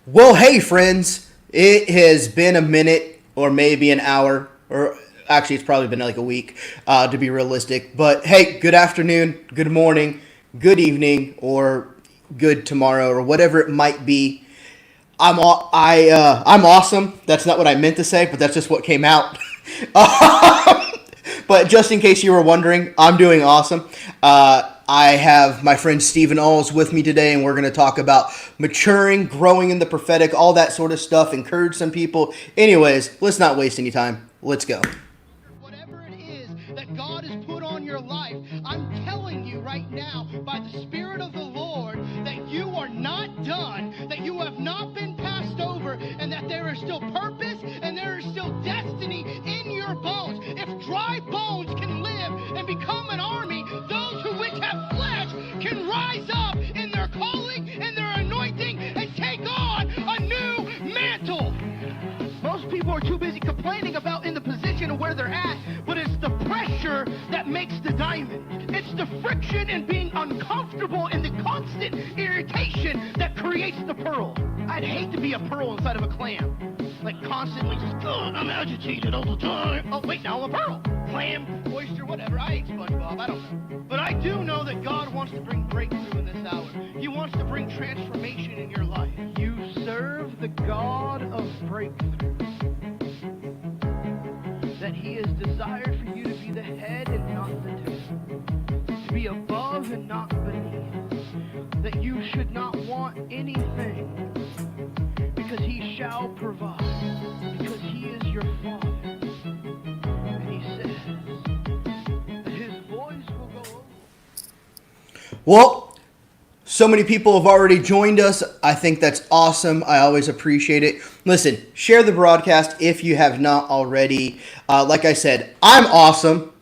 Well, hey, friends. It has been a minute or maybe an hour, or actually, it's probably been like a week to be realistic. But hey, good afternoon, good morning, good evening, or good tomorrow, or whatever it might be. I'm awesome. That's not what I meant to say, but that's just what came out. But just in case you were wondering, I'm doing awesome. I have my friend Stephen Alls with me today, and we're going to talk about maturing, growing in the prophetic, all that sort of stuff, encourage some people. Anyways, let's not waste any time. Let's go. Whatever it is that God has put on your life, I'm telling you right now, by the Spirit of the Lord, that you are not done, that you have not been passed over, and that there is still purpose and there is still destiny in your bones. If dry bones can live and become an army, those who which have flesh can rise up in their calling and their anointing and take on a new mantle. Most people are too busy complaining about in the position of where they're at, but it's the pressure that makes the diamond. It's the friction and being uncomfortable and the constant irritation that creates the pearl. I'd hate to be a pearl inside of a clam. Like constantly just, I'm agitated all the time. Oh, wait, now I'm a pearl. Clam, oyster, whatever. I ate SpongeBob. I don't know. But I do know that God wants to bring breakthrough in this hour. He wants to bring transformation in your life. You serve the God of breakthrough. That he has desired for you to be the head and not the tail. To be above and not beneath. That you should not want anything. Because he shall provide. Because he is your Father. And he says that his voice will go over. Well, so many people have already joined us. I think that's awesome. I always appreciate it. Listen, share the broadcast if you have not already. Like I said, I'm awesome.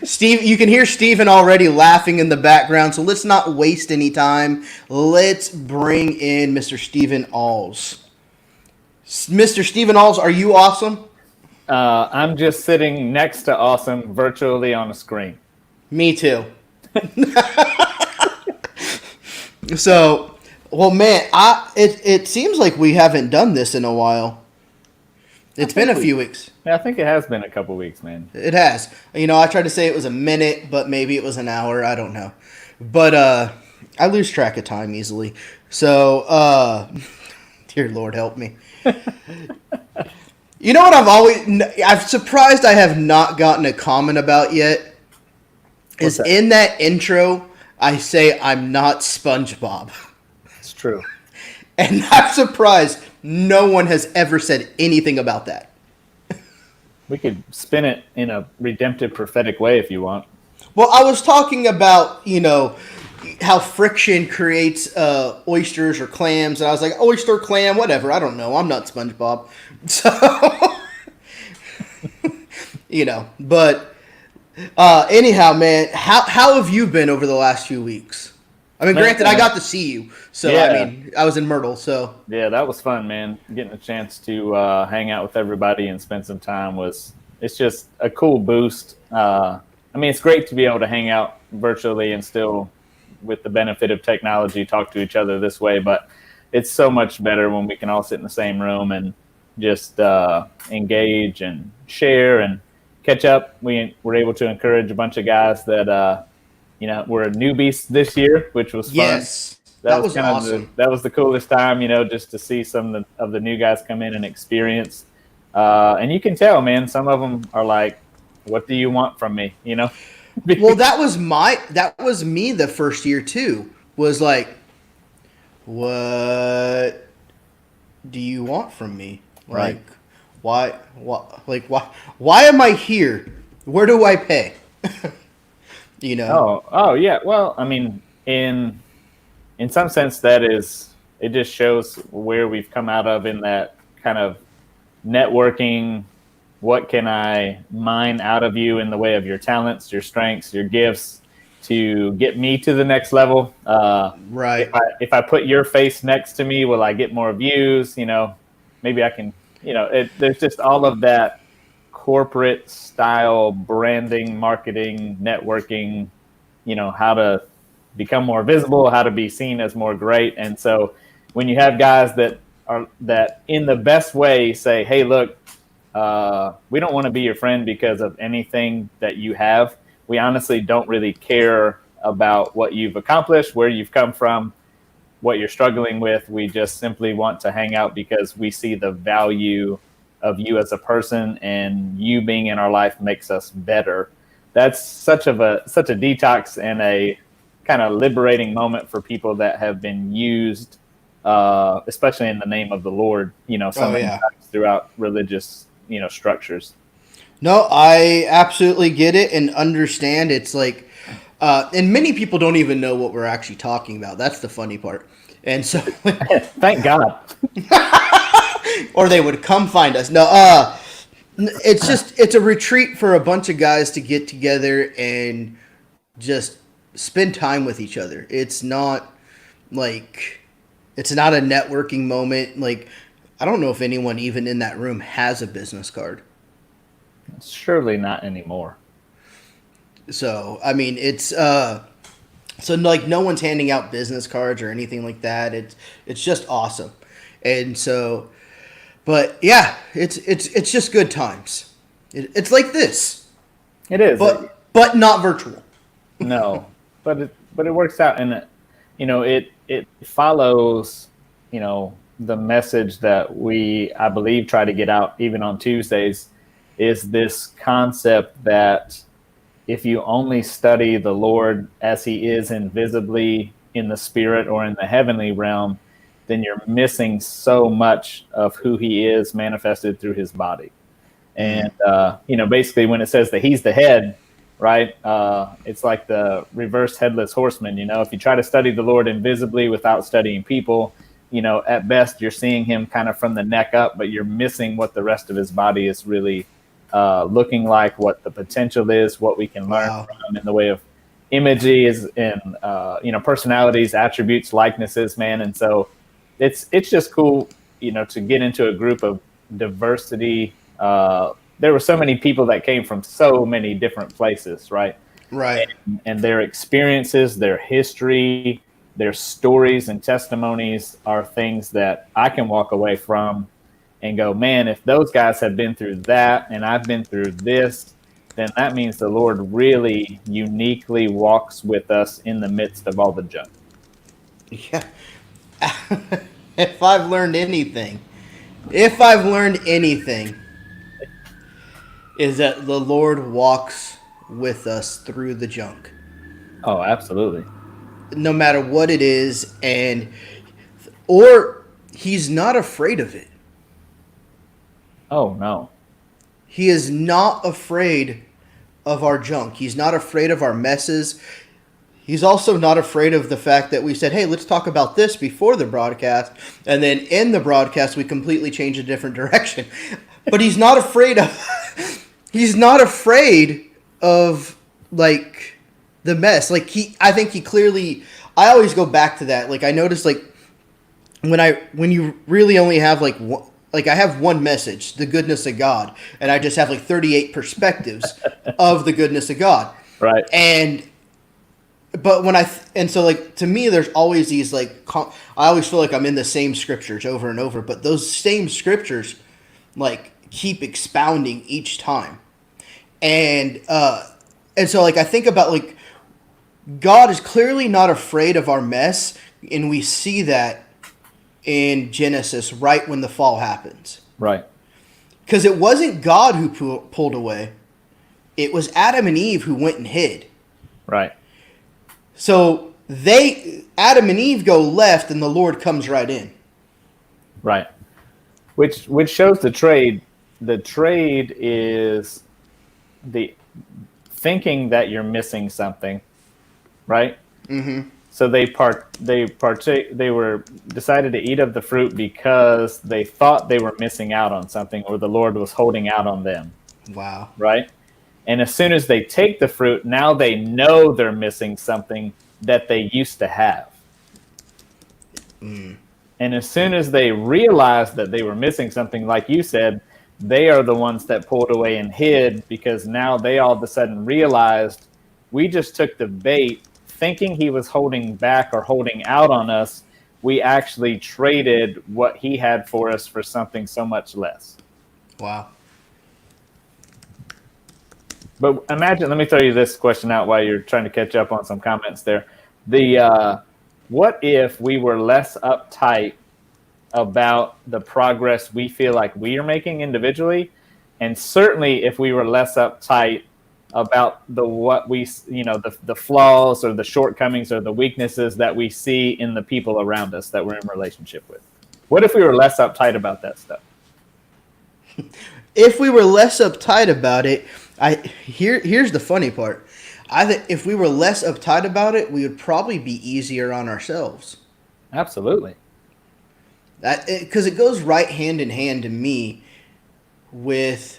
Steve, you can hear Steven already laughing in the background, so let's not waste any time. Let's bring in Mr. Stephen Alls. Mr. Stephen Alls, are you awesome? I'm just sitting next to awesome virtually on a screen. Me too. So, well, man, it seems like we haven't done this in a while. It's been a few weeks. Yeah, I think it has been a couple weeks, man. It has. I tried to say it was a minute, but maybe it was an hour. I don't know. But I lose track of time easily. So, dear Lord, help me. You know what I'm surprised I have not gotten a comment about yet? What's that? In that intro, I say I'm not SpongeBob. It's true. And I'm surprised no one has ever said anything about that. We could spin it in a redemptive prophetic way if you want. Well, I was talking about, how friction creates oysters or clams, and I was like, oyster, clam, whatever. I don't know. I'm not SpongeBob. So, but anyhow, man, how have you been over the last few weeks? I mean, granted, I got to see you, so Yeah. I was in Myrtle, so Yeah, that was fun, man. Getting a chance to hang out with everybody and spend some time it's just a cool boost. It's great to be able to hang out virtually and still, with the benefit of technology, talk to each other this way, but it's so much better when we can all sit in the same room and just engage and share and catch up. We were able to encourage a bunch of guys that were newbies this year, which was fun. yes, that was kind of awesome. that was the coolest time, just to see some of the new guys come in and experience. And you can tell, man, some of them are like, "What do you want from me?" Well, that was me the first year too. Was like, what do you want from me? Right. Like, why am I here? Where do I pay? Oh yeah. Well, in some sense, it just shows where we've come out of in that kind of networking. What can I mine out of you in the way of your talents, your strengths, your gifts to get me to the next level? Right. If I put your face next to me, will I get more views? Maybe I can, there's just all of that corporate style branding, marketing, networking, how to become more visible, how to be seen as more great. And so when you have guys that in the best way say, hey, look, we don't want to be your friend because of anything that you have. We honestly don't really care about what you've accomplished, where you've come from, what you're struggling with. We just simply want to hang out because we see the value of you as a person, and you being in our life makes us better. That's such a detox and a kind of liberating moment for people that have been used, especially in the name of the Lord, so many times throughout religious, structures. No, I absolutely get it and understand. It's like, and many people don't even know what we're actually talking about. That's the funny part. And so, thank God. or they would come find us. No, it's a retreat for a bunch of guys to get together and just spend time with each other. It's not a networking moment. Like, I don't know if anyone even in that room has a business card. Surely not anymore. So, I mean, it's so like no one's handing out business cards or anything like that. It's just awesome. And so, but yeah, it's just good times. It's like this. It is. But not virtual. No, but it works out, and it follows, the message that we, I believe, try to get out even on Tuesdays, is this concept that if you only study the Lord as he is invisibly in the spirit or in the heavenly realm, then you're missing so much of who he is manifested through his body. And, basically when it says that he's the head, right, it's like the reverse headless horseman. If you try to study the Lord invisibly without studying people, at best you're seeing him kind of from the neck up, but you're missing what the rest of his body is really looking like, what the potential is, what we can learn from him in the way of images and personalities, attributes, likenesses, man. And so it's just cool, to get into a group of diversity. There were so many people that came from so many different places, right? Right. And their experiences, their history, their stories and testimonies are things that I can walk away from and go, man, if those guys have been through that and I've been through this, then that means the Lord really uniquely walks with us in the midst of all the junk. Yeah. If I've learned anything, is that the Lord walks with us through the junk. Oh, absolutely. No matter what it is, or he's not afraid of it. Oh, no. He is not afraid of our junk. He's not afraid of our messes. He's also not afraid of the fact that we said, hey, let's talk about this before the broadcast. And then in the broadcast, we completely change a different direction. But he's not afraid of like the mess. Like I think he clearly, I always go back to that. Like I noticed like when you really only have like I have one message, the goodness of God, and I just have like 38 perspectives of the goodness of God. Right. But so like to me, there's always these like I always feel like I'm in the same scriptures over and over, but those same scriptures like keep expounding each time, and so like I think about like God is clearly not afraid of our mess, and we see that in Genesis right when the fall happens. Right. Because it wasn't God who pulled away. It was Adam and Eve who went and hid. Right. So Adam and Eve go left and the Lord comes right in. Right. Which shows the trade. The trade is the thinking that you're missing something, right? Mm-hmm. So they decided to eat of the fruit because they thought they were missing out on something, or the Lord was holding out on them. Wow. Right? And as soon as they take the fruit, now they know they're missing something that they used to have. Mm. And as soon as they realized that they were missing something, like you said, they are the ones that pulled away and hid, because now they all of a sudden realized we just took the bait thinking he was holding back or holding out on us, we actually traded what he had for us for something so much less. Wow. But imagine, let me throw you this question out while you're trying to catch up on some comments there. What if we were less uptight about the progress we feel like we are making individually, and certainly if we were less uptight about the flaws or the shortcomings or the weaknesses that we see in the people around us that we're in relationship with? What if we were less uptight about that stuff? If we were less uptight about it, here's the funny part. I think if we were less uptight about it, we would probably be easier on ourselves. Absolutely. Because it goes right hand in hand to me with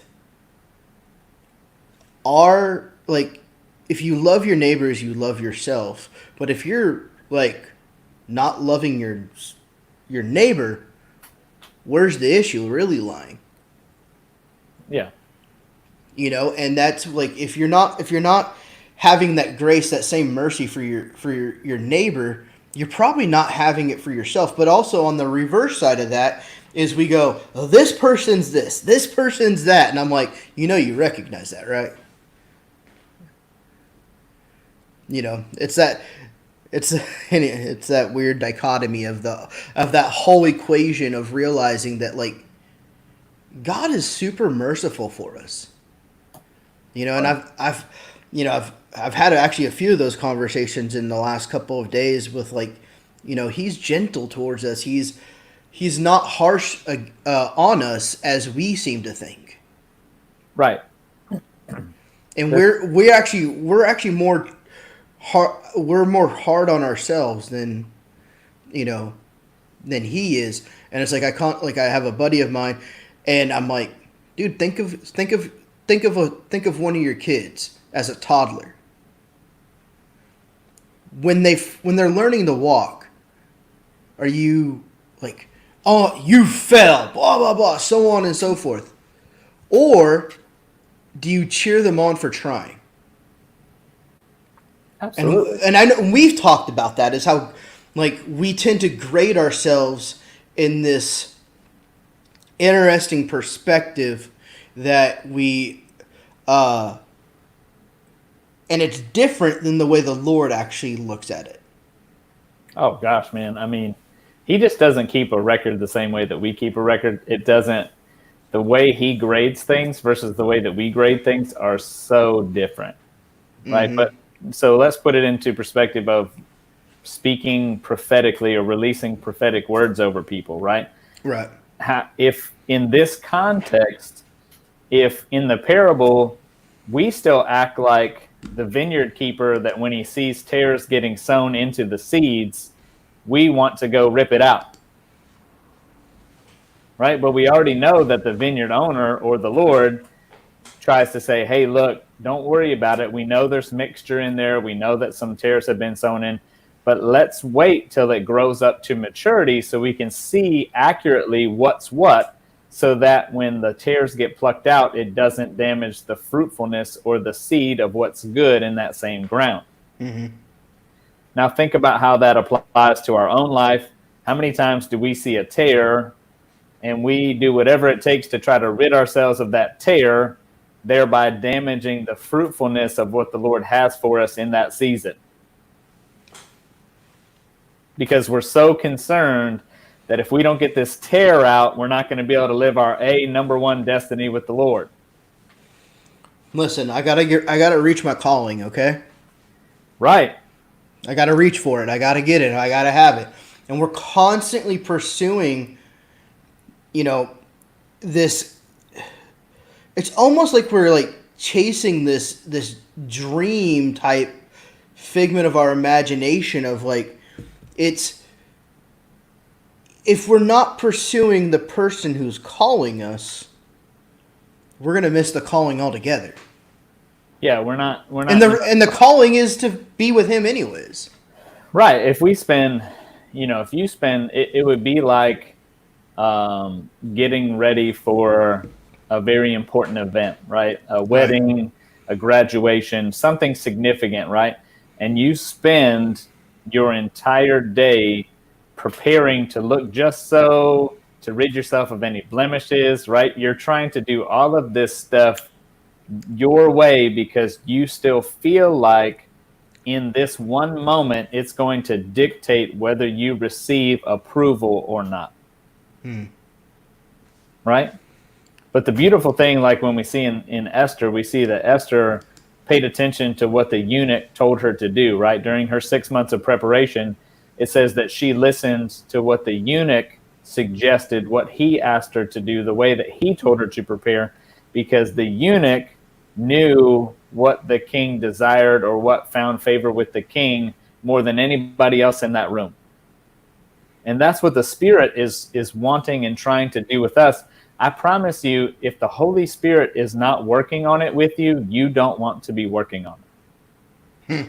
our, like, if you love your neighbors, you love yourself. But if you're, like, not loving your neighbor, where's the issue really lying? Yeah. You know, and that's like, if you're not having that grace, that same mercy for your neighbor, you're probably not having it for yourself. But also on the reverse side of that is we go, oh, this person's this person's that, and I'm like, you recognize that, right? It's that weird dichotomy of that whole equation of realizing that, like, God is super merciful for us. And I've had actually a few of those conversations in the last couple of days with, like, he's gentle towards us. He's not harsh on us as we seem to think. Right. And we're actually more hard on ourselves than he is. And it's like I have a buddy of mine, and I'm like, dude, think of one of your kids as a toddler. When they're learning to walk, are you like, oh, you fell, blah blah blah, so on and so forth, or do you cheer them on for trying? Absolutely. And I know we've talked about that, is how, like, we tend to grade ourselves in this interesting perspective that we and it's different than the way the Lord actually looks at it. Oh gosh, man. I mean, he just doesn't keep a record the same way that we keep a record. The way he grades things versus the way that we grade things are so different. Right. Mm-hmm. But so let's put it into perspective of speaking prophetically or releasing prophetic words over people, right? Right. If in this context, if in the parable, we still act like the vineyard keeper that when he sees tares getting sown into the seeds, we want to go rip it out. Right? But we already know that the vineyard owner or the Lord tries to say, hey, look, don't worry about it. We know there's mixture in there. We know that some tares have been sown in. But let's wait till it grows up to maturity so we can see accurately what's what, so that when the tares get plucked out, it doesn't damage the fruitfulness or the seed of what's good in that same ground. Mm-hmm. Now think about how that applies to our own life. How many times do we see a tare and we do whatever it takes to try to rid ourselves of that tare, thereby damaging the fruitfulness of what the Lord has for us in that season? Because we're so concerned that if we don't get this tare out, we're not going to be able to live our number one destiny with the Lord. Listen, I gotta reach my calling, okay? Right. I gotta reach for it. I gotta get it. I gotta have it. And we're constantly pursuing, this. It's almost like we're, like, chasing this dream type figment of our imagination of, like, it's, if we're not pursuing the person who's calling us, we're going to miss the calling altogether. Yeah, we're not. And the calling is to be with him anyways. Right. If we spend, if you spend, it would be like getting ready for a very important event, right? A wedding, a graduation, something significant, right? And you spend your entire day preparing to look just so, to rid yourself of any blemishes, right? You're trying to do all of this stuff your way because you still feel like in this one moment it's going to dictate whether you receive approval or not. Right? But the beautiful thing, like when we see in Esther, we see that Esther paid attention to what the eunuch told her to do, right? During her 6 months of preparation, it says that she listened to what the eunuch suggested, what he asked her to do, the way that he told her to prepare, because the eunuch knew what the king desired or what found favor with the king more than anybody else in that room. And that's what the Spirit is wanting and trying to do with us. I promise you, if the Holy Spirit is not working on it with you, you don't want to be working on it.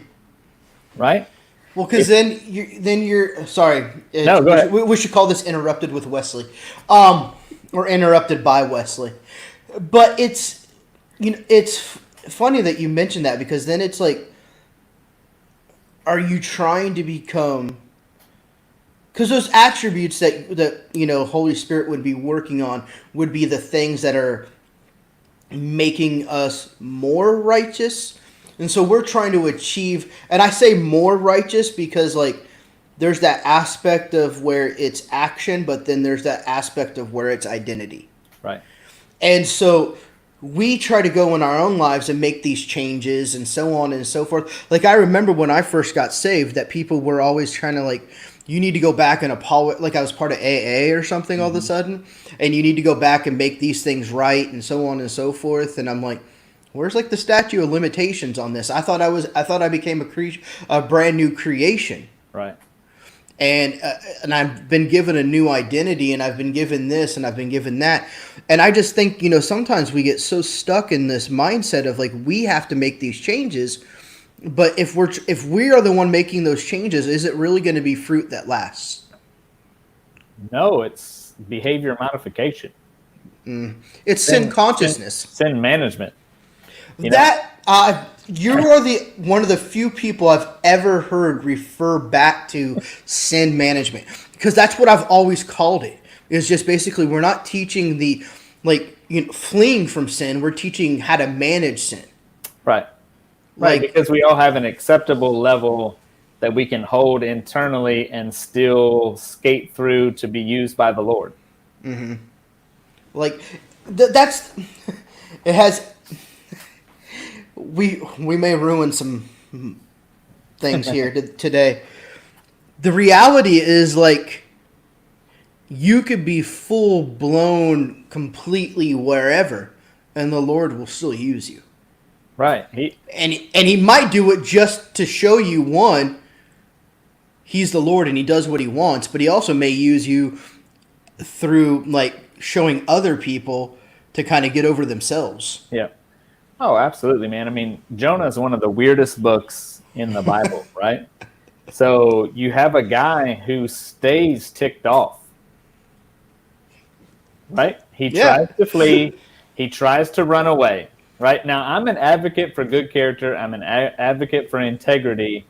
Right? Well, because then you're sorry. No, go ahead. We should call this interrupted with Wesley, or interrupted by Wesley. But it's funny that you mentioned that, because then it's like, are you trying to become? Because those attributes that Holy Spirit would be working on would be the things that are making us more righteous. And so we're trying to achieve, and I say more righteous because like there's that aspect of where it's action, but then there's that aspect of where it's identity. Right. And so we try to go in our own lives and make these changes and so on and so forth. Like I remember when I first got saved that people were always trying to like, you need to go back and apologize, like I was part of AA or something all of a sudden, and you need to go back and make these things right and so on and so forth. And I'm like, where's like the statute of limitations on this? I thought I became a brand new creation. Right. And I've been given a new identity, and I've been given this, and I've been given that. And I just think, sometimes we get so stuck in this mindset of like, we have to make these changes. But if we are the one making those changes, is it really going to be fruit that lasts? No, it's behavior modification. It's sin consciousness, sin management. You are one of the few people I've ever heard refer back to sin management, because that's what I've always called it. It's just basically we're not teaching fleeing from sin. We're teaching how to manage sin. Right. Right, because we all have an acceptable level that we can hold internally and still skate through to be used by the Lord. Mm-hmm. That's it has. We may ruin some things here today. The reality is like you could be full blown completely wherever, and the Lord will still use you. Right. He might do it just to show you, one, he's the Lord and he does what he wants, but he also may use you through like showing other people to kind of get over themselves. Yeah. Oh, absolutely, man. I mean, Jonah is one of the weirdest books in the Bible, right? So you have a guy who stays ticked off, right? He tries to flee. He tries to run away. Right now, I'm an advocate for good character. I'm an advocate for integrity,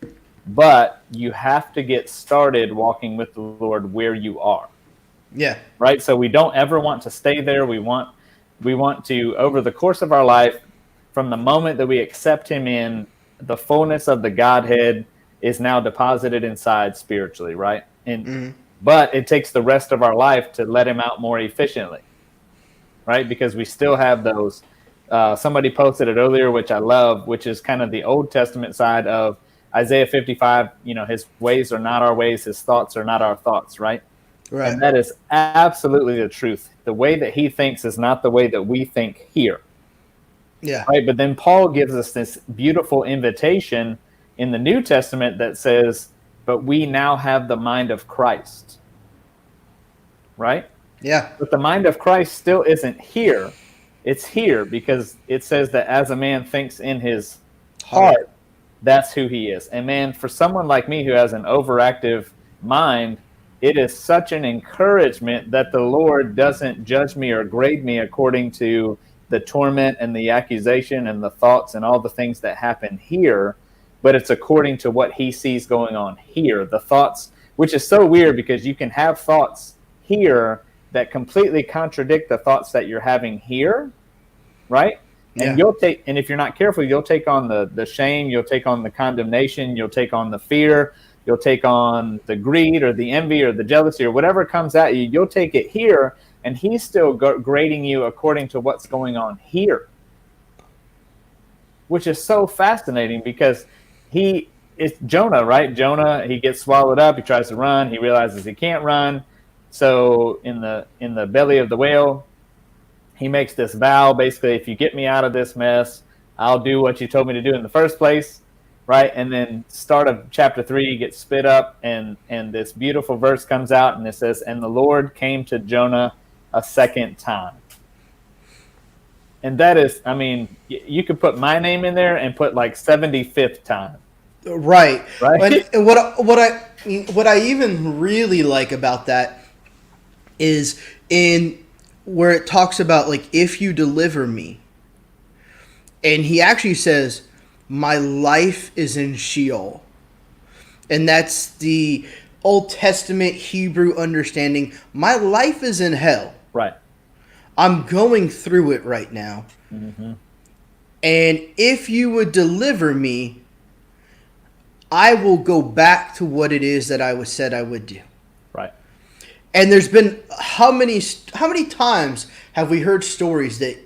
but you have to get started walking with the Lord where you are. Yeah. Right. So we don't ever want to stay there. We want to, over the course of our life, from the moment that we accept Him in, the fullness of the Godhead is now deposited inside spiritually. Right. But it takes the rest of our life to let Him out more efficiently. Right. Because we still have those. Somebody posted it earlier, which I love, which is kind of the Old Testament side of Isaiah 55. His ways are not our ways. His thoughts are not our thoughts, right? Right. And that is absolutely the truth. The way that He thinks is not the way that we think here. Yeah. Right. But then Paul gives us this beautiful invitation in the New Testament that says, but we now have the mind of Christ. Right? Yeah. But the mind of Christ still isn't here. It's here because it says that as a man thinks in his heart, that's who he is. And man, for someone like me who has an overactive mind, it is such an encouragement that the Lord doesn't judge me or grade me according to the torment and the accusation and the thoughts and all the things that happen here, but it's according to what He sees going on here. The thoughts which is so weird because you can have thoughts here that completely contradict the thoughts that you're having here, right? And Yeah. and if you're not careful, you'll take on the shame, you'll take on the condemnation, you'll take on the fear, you'll take on the greed or the envy or the jealousy or whatever comes at you, you'll take it here, and he's still grading you according to what's going on here, which is so fascinating because it's Jonah, right? Jonah, he gets swallowed up, he tries to run, he realizes he can't run. So in the belly of the whale, he makes this vow, basically, if you get me out of this mess, I'll do what you told me to do in the first place, right? And then start of chapter 3, he gets spit up, and this beautiful verse comes out, and it says, and the Lord came to Jonah a second time. And that is, I mean, you could put my name in there and put like 75th time. Right. Right. And what I even really like about that is in where it talks about, like, if you deliver me, and he actually says, my life is in Sheol. And that's the Old Testament Hebrew understanding. My life is in hell. Right. I'm going through it right now. Mm-hmm. And if you would deliver me, I will go back to what it is that I said I would do. Right. And there's been how many times have we heard stories that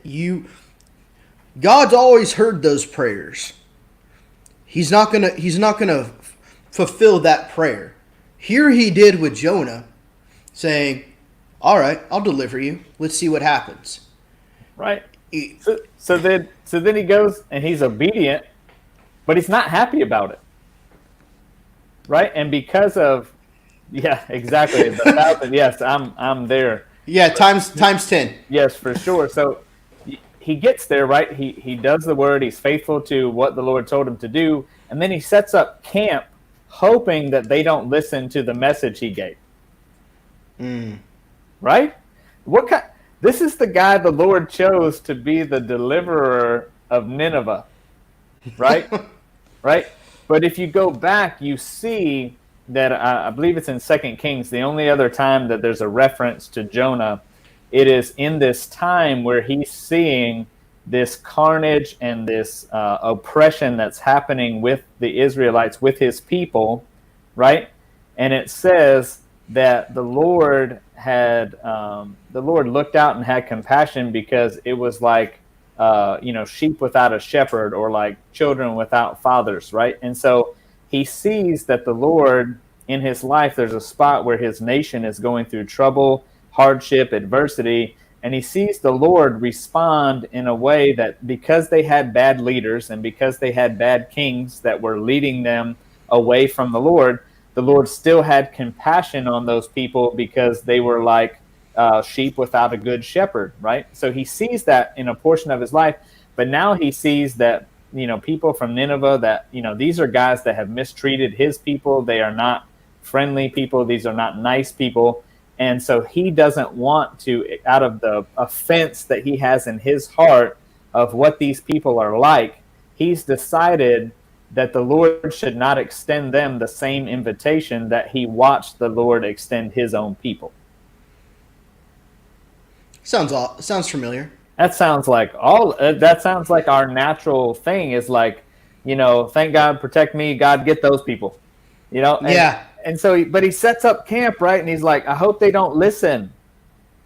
God's always heard those prayers. He's not gonna fulfill that prayer. Here he did with Jonah, saying, all right, I'll deliver you. Let's see what happens. Right. So then he goes and he's obedient, but he's not happy about it. Right. And because of, yeah, exactly. The 1,000. Yes, I'm there. Yeah. Times 10. Yes, for sure. So he gets there, right? He does the word. He's faithful to what the Lord told him to do. And then he sets up camp hoping that they don't listen to the message he gave. Right? This is the guy the Lord chose to be the deliverer of Nineveh. Right? Right? But if you go back, you see that I believe it's in 2 Kings, the only other time that there's a reference to Jonah, it is in this time where he's seeing this carnage and this oppression that's happening with the Israelites, with his people, right? And it says that the Lord looked out and had compassion because it was like, sheep without a shepherd, or like children without fathers, right? And so he sees that the Lord in his life, there's a spot where his nation is going through trouble, hardship, adversity, and he sees the Lord respond in a way that because they had bad leaders and because they had bad kings that were leading them away from the Lord still had compassion on those people because they were like sheep without a good shepherd, right? So he sees that in a portion of his life, but now he sees that, people from Nineveh, that, these are guys that have mistreated his people. They are not friendly people. These are not nice people. And so he doesn't want to, out of the offense that he has in his heart of what these people are like, he's decided that the Lord should not extend them the same invitation that he watched the Lord extend his own people. Sounds familiar. That sounds like our natural thing is like, thank God, protect me, God, get those people, Yeah. And so, but he sets up camp, right? And he's like, I hope they don't listen,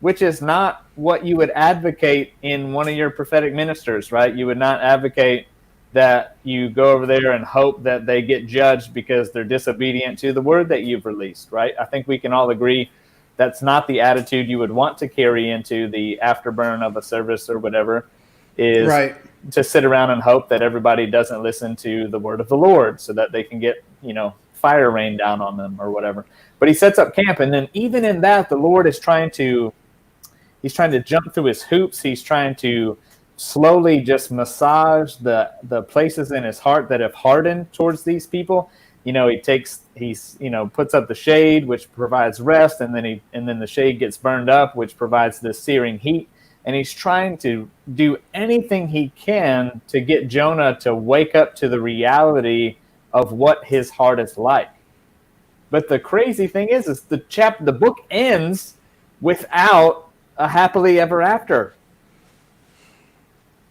which is not what you would advocate in one of your prophetic ministers, right? You would not advocate that you go over there and hope that they get judged because they're disobedient to the word that you've released, right? I think we can all agree that's not the attitude you would want to carry into the afterburn of a service or whatever, is right. To sit around and hope that everybody doesn't listen to the word of the Lord so that they can get, fire rain down on them or whatever. But he sets up camp, and then even in that, the Lord is trying to jump through his hoops. He's trying to slowly just massage the places in his heart that have hardened towards these people. He puts up the shade, which provides rest, and then the shade gets burned up, which provides this searing heat. And he's trying to do anything he can to get Jonah to wake up to the reality of what his heart is like. But the crazy thing is the book ends without a happily ever after.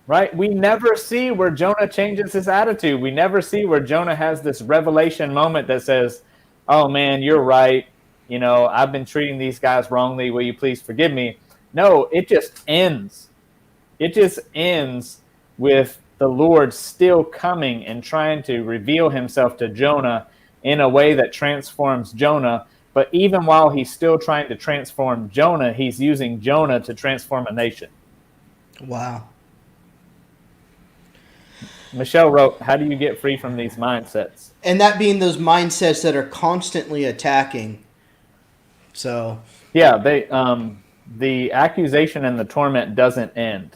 Right? We never see where Jonah changes his attitude. We never see where Jonah has this revelation moment that says, "Oh man, you're right. I've been treating these guys wrongly. Will you please forgive me?" No, it just ends. It just ends with the Lord still coming and trying to reveal himself to Jonah in a way that transforms Jonah. But even while he's still trying to transform Jonah, he's using Jonah to transform a nation. Wow. Michelle wrote, "How do you get free from these mindsets?" And that being those mindsets that are constantly attacking. So Yeah, the accusation and the torment doesn't end.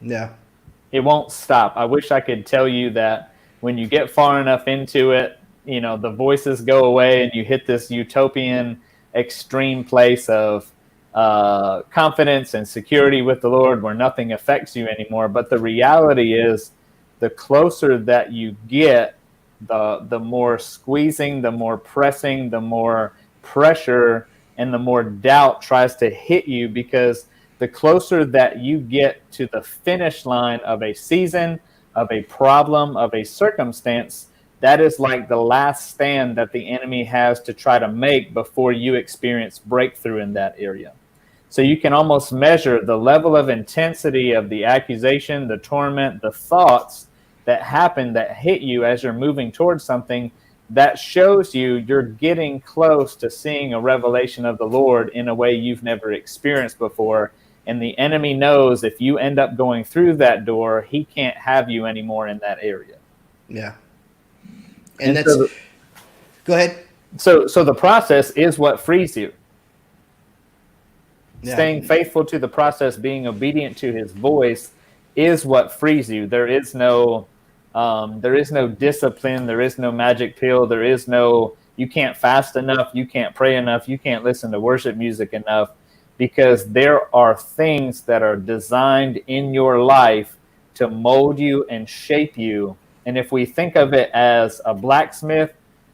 yeah. It won't stop. I wish I could tell you that when you get far enough into it, the voices go away and you hit this utopian extreme place of confidence and security with the Lord where nothing affects you anymore. But the reality is, the closer that you get, the more squeezing, the more pressing, the more pressure, and the more doubt tries to hit you, because the closer that you get to the finish line of a season, of a problem, of a circumstance, that is like the last stand that the enemy has to try to make before you experience breakthrough in that area. So you can almost measure the level of intensity of the accusation, the torment, the thoughts that happen, that hit you as you're moving towards something. That shows you're getting close to seeing a revelation of the Lord in a way you've never experienced before. And the enemy knows if you end up going through that door, he can't have you anymore in that area. Yeah. And that's so go ahead. So the process is what frees you. Yeah. Staying faithful to the process, being obedient to his voice, is what frees you. There is no discipline. There is no magic pill. You can't fast enough. You can't pray enough. You can't listen to worship music enough, because there are things that are designed in your life to mold you and shape you. And if we think of it as a blacksmith,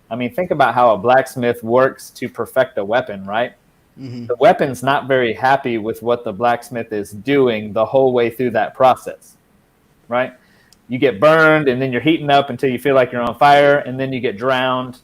think about how a blacksmith works to perfect a weapon, right? Mm-hmm. The weapon's not very happy with what the blacksmith is doing the whole way through that process, right? You get burned, and then you're heating up until you feel like you're on fire, and then you get drowned,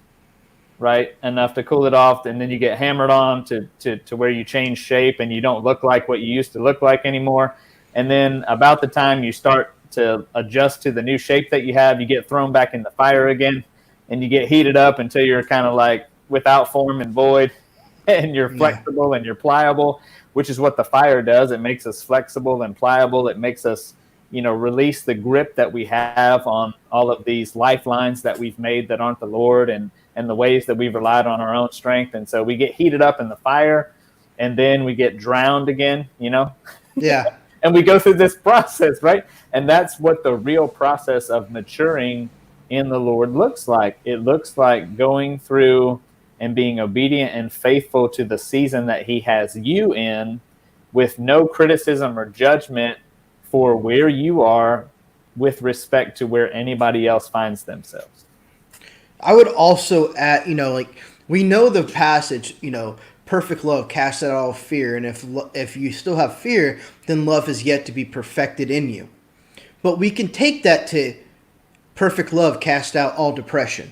right, enough to cool it off, and then you get hammered on to where you change shape and you don't look like what you used to look like anymore. And then about the time you start to adjust to the new shape that you have, you get thrown back in the fire again, and you get heated up until you're kind of like without form and void, and you're flexible and you're pliable, which is what the fire does. It makes us flexible and pliable. It makes us release the grip that we have on all of these lifelines that we've made that aren't the Lord, and the ways that we've relied on our own strength. And so we get heated up in the fire, and then we get drowned again, Yeah. And we go through this process, right? And that's what the real process of maturing in the Lord looks like. It looks like going through and being obedient and faithful to the season that he has you in, with no criticism or judgment for where you are with respect to where anybody else finds themselves. I would also add, we know the passage, perfect love casts out all fear. And if you still have fear, then love is yet to be perfected in you. But we can take that to perfect love cast out all depression.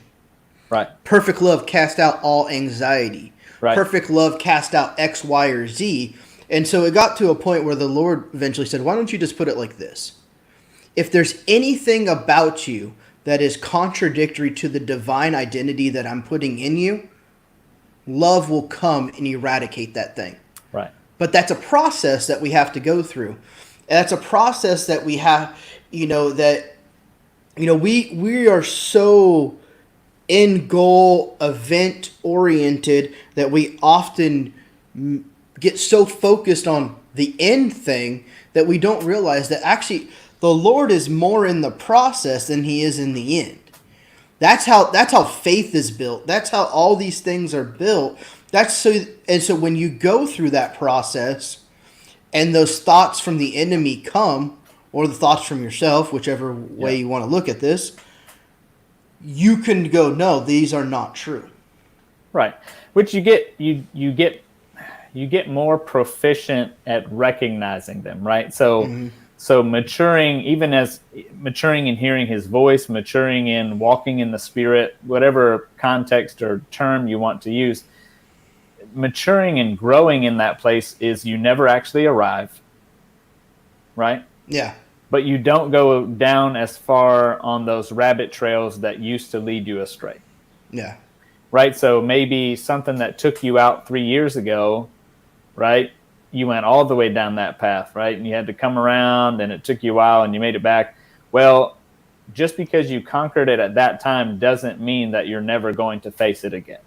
Right. Perfect love cast out all anxiety. Right. Perfect love cast out X, Y, or Z. And so it got to a point where the Lord eventually said, why don't you just put it like this? If there's anything about you that is contradictory to the divine identity that I'm putting in you, love will come and eradicate that thing. Right. But that's a process that we have to go through. And that's a process that we have, we are so end goal event oriented that we often get so focused on the end thing that we don't realize that actually the Lord is more in the process than he is in the end. That's how faith is built. That's how all these things are built. So when you go through that process and those thoughts from the enemy come, or the thoughts from yourself, whichever way you want to look at this, you can go, no, these are not true. Right. Which you get more proficient at recognizing them, right? So maturing, even as maturing in hearing his voice, maturing in walking in the Spirit, whatever context or term you want to use, maturing and growing in that place is you never actually arrive, right? Yeah. But you don't go down as far on those rabbit trails that used to lead you astray. Yeah. Right? So maybe something that took you out 3 years ago, right? You went all the way down that path, right? And you had to come around and it took you a while and you made it back. Well, just because you conquered it at that time doesn't mean that you're never going to face it again.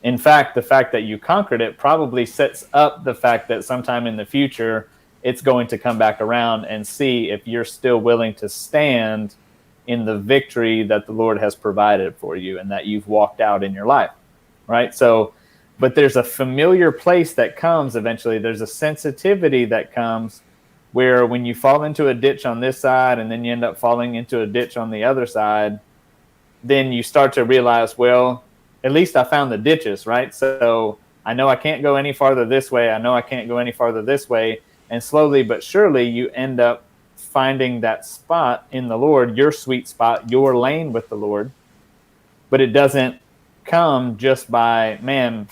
In fact, the fact that you conquered it probably sets up the fact that sometime in the future, it's going to come back around and see if you're still willing to stand in the victory that the Lord has provided for you and that you've walked out in your life, right? So, but there's a familiar place that comes eventually. There's a sensitivity that comes where when you fall into a ditch on this side and then you end up falling into a ditch on the other side, then you start to realize, well, at least I found the ditches, right? So I know I can't go any farther this way. I know I can't go any farther this way. And slowly but surely you end up finding that spot in the Lord, your sweet spot, your lane with the Lord. But it doesn't come just by, man,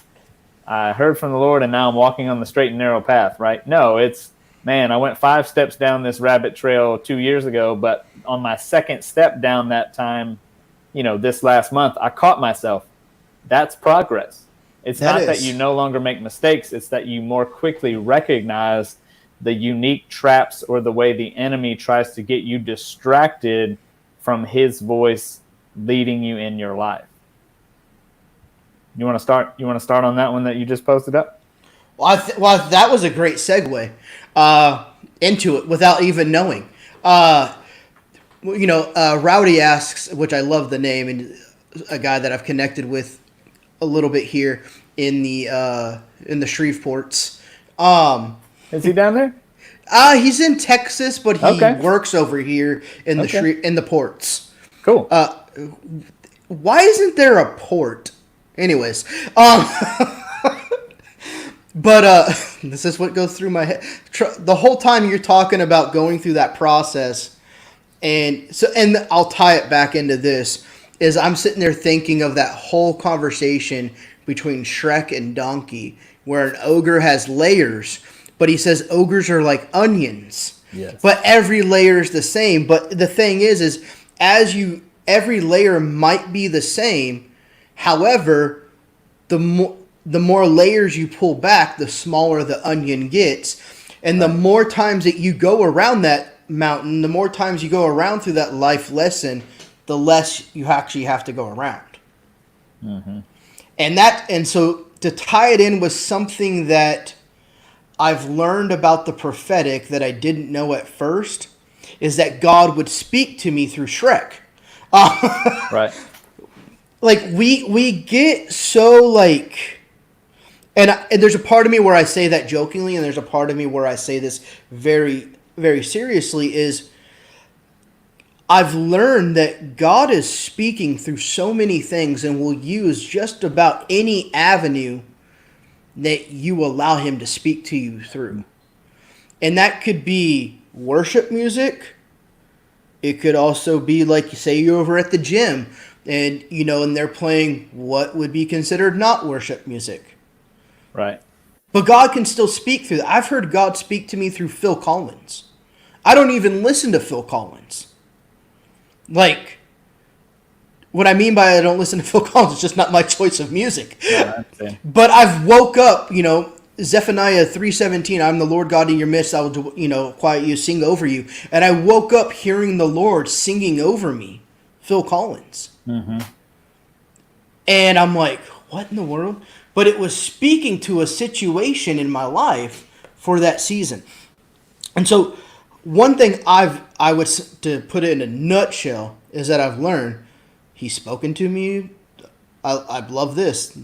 I heard from the Lord and now I'm walking on the straight and narrow path, right? No, it's, man, I went 5 steps down this rabbit trail 2 years ago, but on my second step down that time, this last month, I caught myself. That's progress. It's not that you no longer make mistakes. It's that you more quickly recognize the unique traps or the way the enemy tries to get you distracted from his voice leading you in your life. You want to start on that one that you just posted up? Well, that was a great segue into it without even knowing. Rowdy asks, which I love the name, and a guy that I've connected with a little bit here in the Shreveports. Is he down there? He's in Texas, but he works over here in the ports. Cool. Why isn't there a port? Anyways, but this is what goes through my head. The whole time you're talking about going through that process, and I'll tie it back into this. Is I'm sitting there thinking of that whole conversation between Shrek and Donkey, where an ogre has layers, but he says ogres are like onions. Yes. But every layer is the same. But the thing is every layer might be the same. However, the more layers you pull back, the smaller the onion gets. And the more times that you go around that mountain, the more times you go around through that life lesson, the less you actually have to go around. Mm-hmm. And so to tie it in with something that I've learned about the prophetic that I didn't know at first is that God would speak to me through Shrek. Right. Like we get so like, and there's a part of me where I say that jokingly, and there's a part of me where I say this very, very seriously, is I've learned that God is speaking through so many things and will use just about any avenue that you allow him to speak to you through. And that could be worship music. It could also be like, say you're over at the gym and, and they're playing what would be considered not worship music. Right. But God can still speak through that. I've heard God speak to me through Phil Collins. I don't even listen to Phil Collins. Like, what I mean by I don't listen to Phil Collins, it's just not my choice of music. Yeah, but I've woke up, Zephaniah 3:17, I'm the Lord God in your midst, I will, quiet you, sing over you. And I woke up hearing the Lord singing over me, Phil Collins. Mm-hmm. And I'm like, what in the world? But it was speaking to a situation in my life for that season. And so one thing I would, to put it in a nutshell, is that I've learned he's spoken to me. I love this.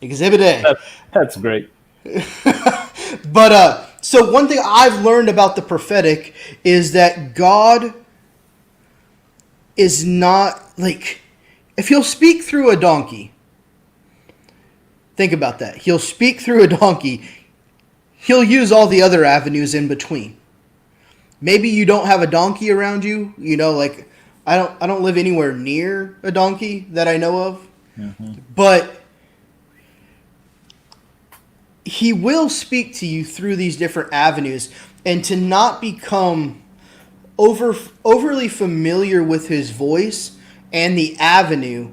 Exhibit A. That's great. But so one thing I've learned about the prophetic is that God is not like, if he'll speak through a donkey, think about that. He'll speak through a donkey. He'll use all the other avenues in between. Maybe you don't have a donkey around you. You know, like I don't live anywhere near a donkey that I know of. Mm-hmm. But he will speak to you through these different avenues, and to not become overly familiar with his voice and the avenue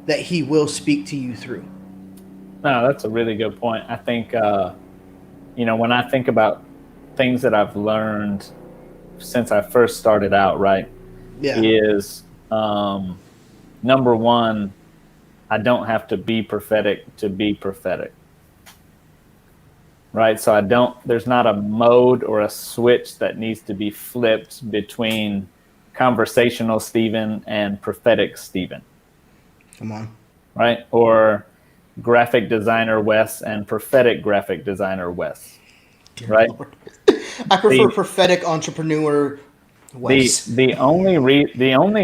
that he will speak to you through. No, that's a really good point. I think, when I think about things that I've learned since I first started out, right, Yeah. is number one, I don't have to be prophetic to be prophetic. Right? So there's not a mode or a switch that needs to be flipped between conversational Stephen and prophetic Stephen. Come on. Right? Or graphic designer Wes and prophetic graphic designer Wes. Right? I prefer prophetic entrepreneur Wes. The only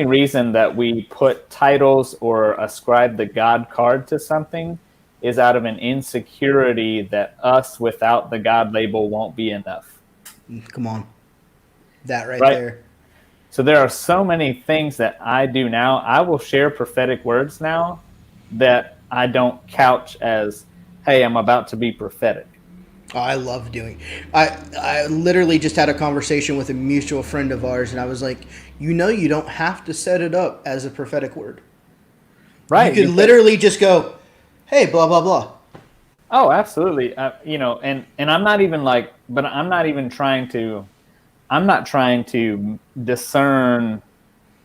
reason that we put titles or ascribe the God card to something is out of an insecurity that us without the God label won't be enough. Come on. That right there. So there are so many things that I do now. I will share prophetic words now that I don't couch as, hey, I'm about to be prophetic. Oh, I love doing. I literally just had a conversation with a mutual friend of ours, and I was like, you don't have to set it up as a prophetic word. Right. You could literally just go, hey, blah, blah, blah. Oh, absolutely. And I'm not even I'm not trying to discern.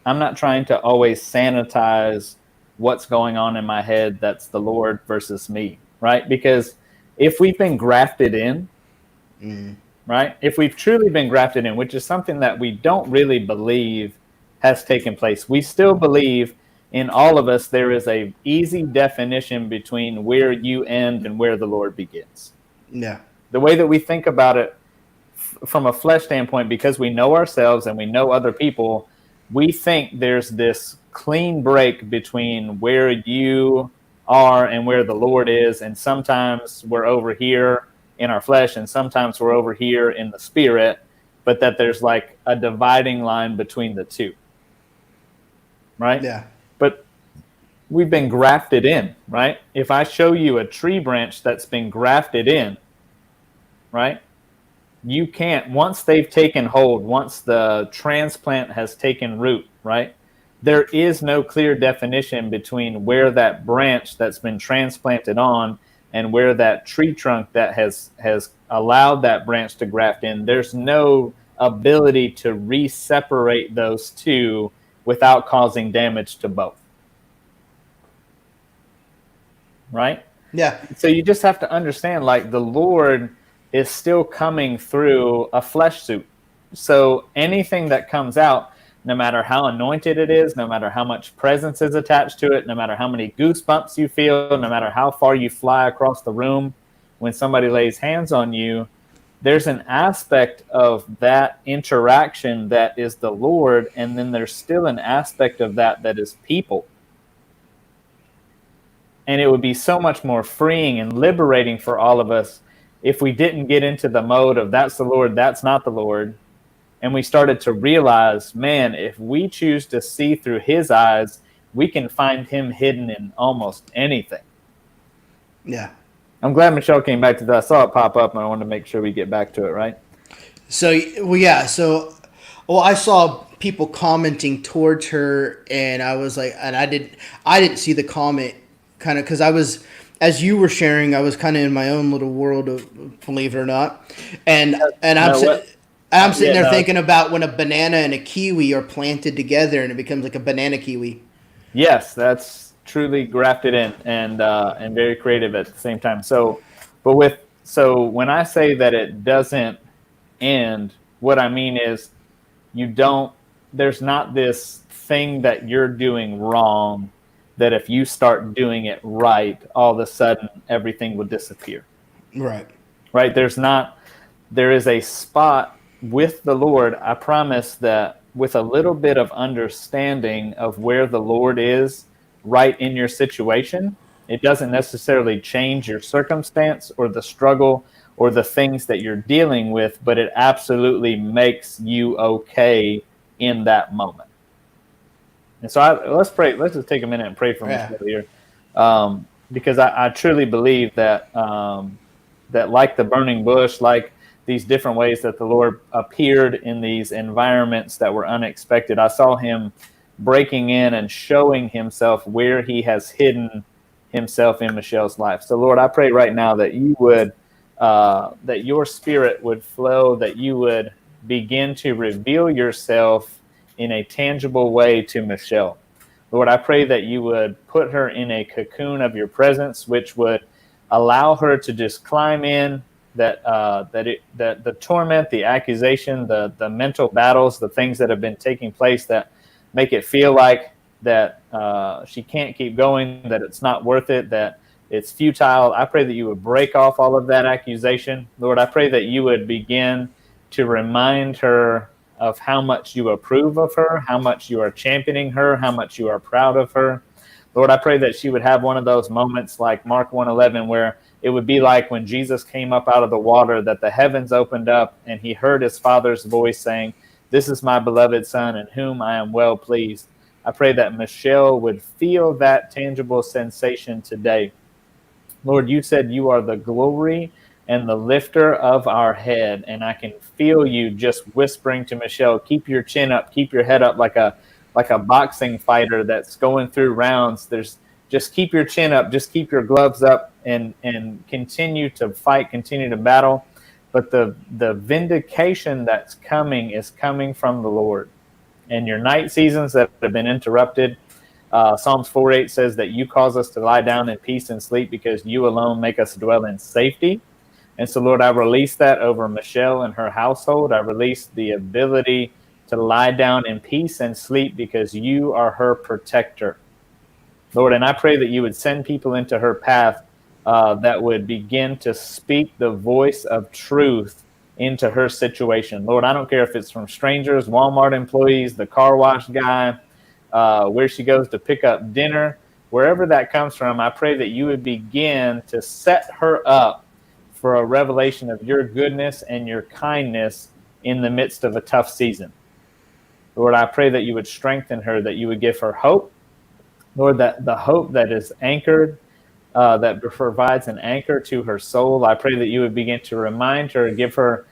I'm not trying to always sanitize what's going on in my head. That's the Lord versus me. Right. Because if we've been grafted in, right, if we've truly been grafted in, which is something that we don't really believe has taken place, we still believe in all of us there is a easy definition between where you end and where the Lord begins. Yeah. The way that we think about it from a flesh standpoint, because we know ourselves and we know other people, we think there's this clean break between where you are and where the Lord is, and sometimes we're over here in our flesh and sometimes we're over here in the spirit, but that there's like a dividing line between the two, right? Yeah. But we've been grafted in, right? If I show you a tree branch that's been grafted in, right, you can't, once they've taken hold, once the transplant has taken root, right, there is no clear definition between where that branch that's been transplanted on and where that tree trunk that has allowed that branch to graft in. There's no ability to re-separate those two without causing damage to both. Right? Yeah. So you just have to understand, like, the Lord is still coming through a flesh suit. So anything that comes out, no matter how anointed it is, no matter how much presence is attached to it, no matter how many goosebumps you feel, no matter how far you fly across the room when somebody lays hands on you, there's an aspect of that interaction that is the Lord, and then there's still an aspect of that is people. And it would be so much more freeing and liberating for all of us if we didn't get into the mode of that's the Lord, that's not the Lord. And we started to realize, man, if we choose to see through his eyes, we can find him hidden in almost anything. Yeah. I'm glad Michelle came back to that. I saw it pop up, and I wanted to make sure we get back to it, right? So, well, yeah. So, I saw people commenting towards her, and I was like, and I didn't see the comment, kind of, because I was, as you were sharing, I was kind of in my own little world of, believe it or not, and I'm sitting there thinking about when a banana and a kiwi are planted together, and it becomes like a banana kiwi. Yes, that's truly grafted in and very creative at the same time. So when I say that it doesn't end, what I mean is there's not this thing that you're doing wrong that if you start doing it right, all of a sudden everything will disappear. Right. Right. There is a spot with the Lord. I promise that with a little bit of understanding of where the Lord is, right in your situation. It doesn't necessarily change your circumstance or the struggle or the things that you're dealing with, but it absolutely makes you okay in that moment. And so let's pray. Let's just take a minute and pray for Yeah. Michelle here, because I truly believe that that, like the burning bush, like these different ways that the Lord appeared in these environments that were unexpected, I saw him breaking in and showing himself where he has hidden himself in Michelle's life. So, Lord, I pray right now that you would, that your spirit would flow, that you would begin to reveal yourself in a tangible way to Michelle. Lord, I pray that you would put her in a cocoon of your presence, which would allow her to just climb in, that the torment, the accusation, the mental battles, the things that have been taking place that make it feel like that she can't keep going, that it's not worth it, that it's futile. I pray that you would break off all of that accusation. Lord, I pray that you would begin to remind her of how much you approve of her, how much you are championing her, how much you are proud of her. Lord, I pray that she would have one of those moments like Mark 1:11, where it would be like when Jesus came up out of the water, that the heavens opened up and he heard his Father's voice saying, "This is my beloved Son in whom I am well pleased." I pray that Michelle would feel that tangible sensation today. Lord, you said you are the glory and the lifter of our head. And I can feel you just whispering to Michelle, keep your chin up, keep your head up, like a boxing fighter that's going through rounds. There's just keep your chin up, just keep your gloves up, and continue to fight, continue to battle. But the vindication that's coming is coming from the Lord. And your night seasons that have been interrupted, Psalms 4:8 says that you cause us to lie down in peace and sleep because you alone make us dwell in safety. And so, Lord, I release that over Michelle and her household. I release the ability to lie down in peace and sleep because you are her protector. Lord, and I pray that you would send people into her path that would begin to speak the voice of truth into her situation. Lord, I don't care if it's from strangers, Walmart employees, the car wash guy, where she goes to pick up dinner, wherever that comes from, I pray that you would begin to set her up for a revelation of your goodness and your kindness in the midst of a tough season. Lord, I pray that you would strengthen her, that you would give her hope. Lord, that the hope that is anchored, that provides an anchor to her soul, I pray that you would begin to remind her, give her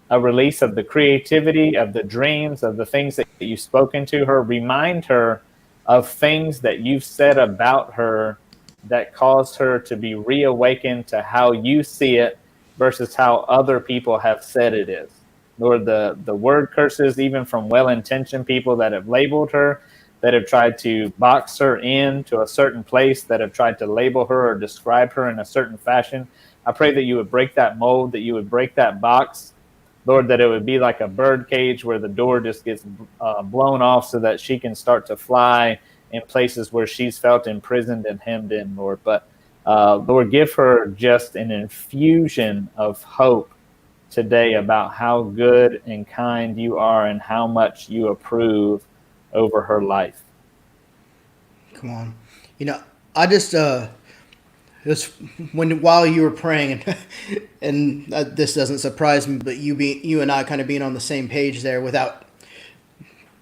a release of the creativity, of the dreams, of the things that you've spoken to her. Remind her of things that you've said about her that caused her to be reawakened to how you see it versus how other people have said it is. Lord, the word curses, even from well-intentioned people that have labeled her, that have tried to box her in to a certain place, that have tried to label her or describe her in a certain fashion. I pray that you would break that mold, that you would break that box. Lord, that it would be like a bird cage where the door just gets blown off so that she can start to fly in places where she's felt imprisoned and hemmed in, Lord. But Lord, give her just an infusion of hope today about how good and kind you are and how much you approve over her life. Come on. I just while you were praying, and this doesn't surprise me, but you and I kind of being on the same page there without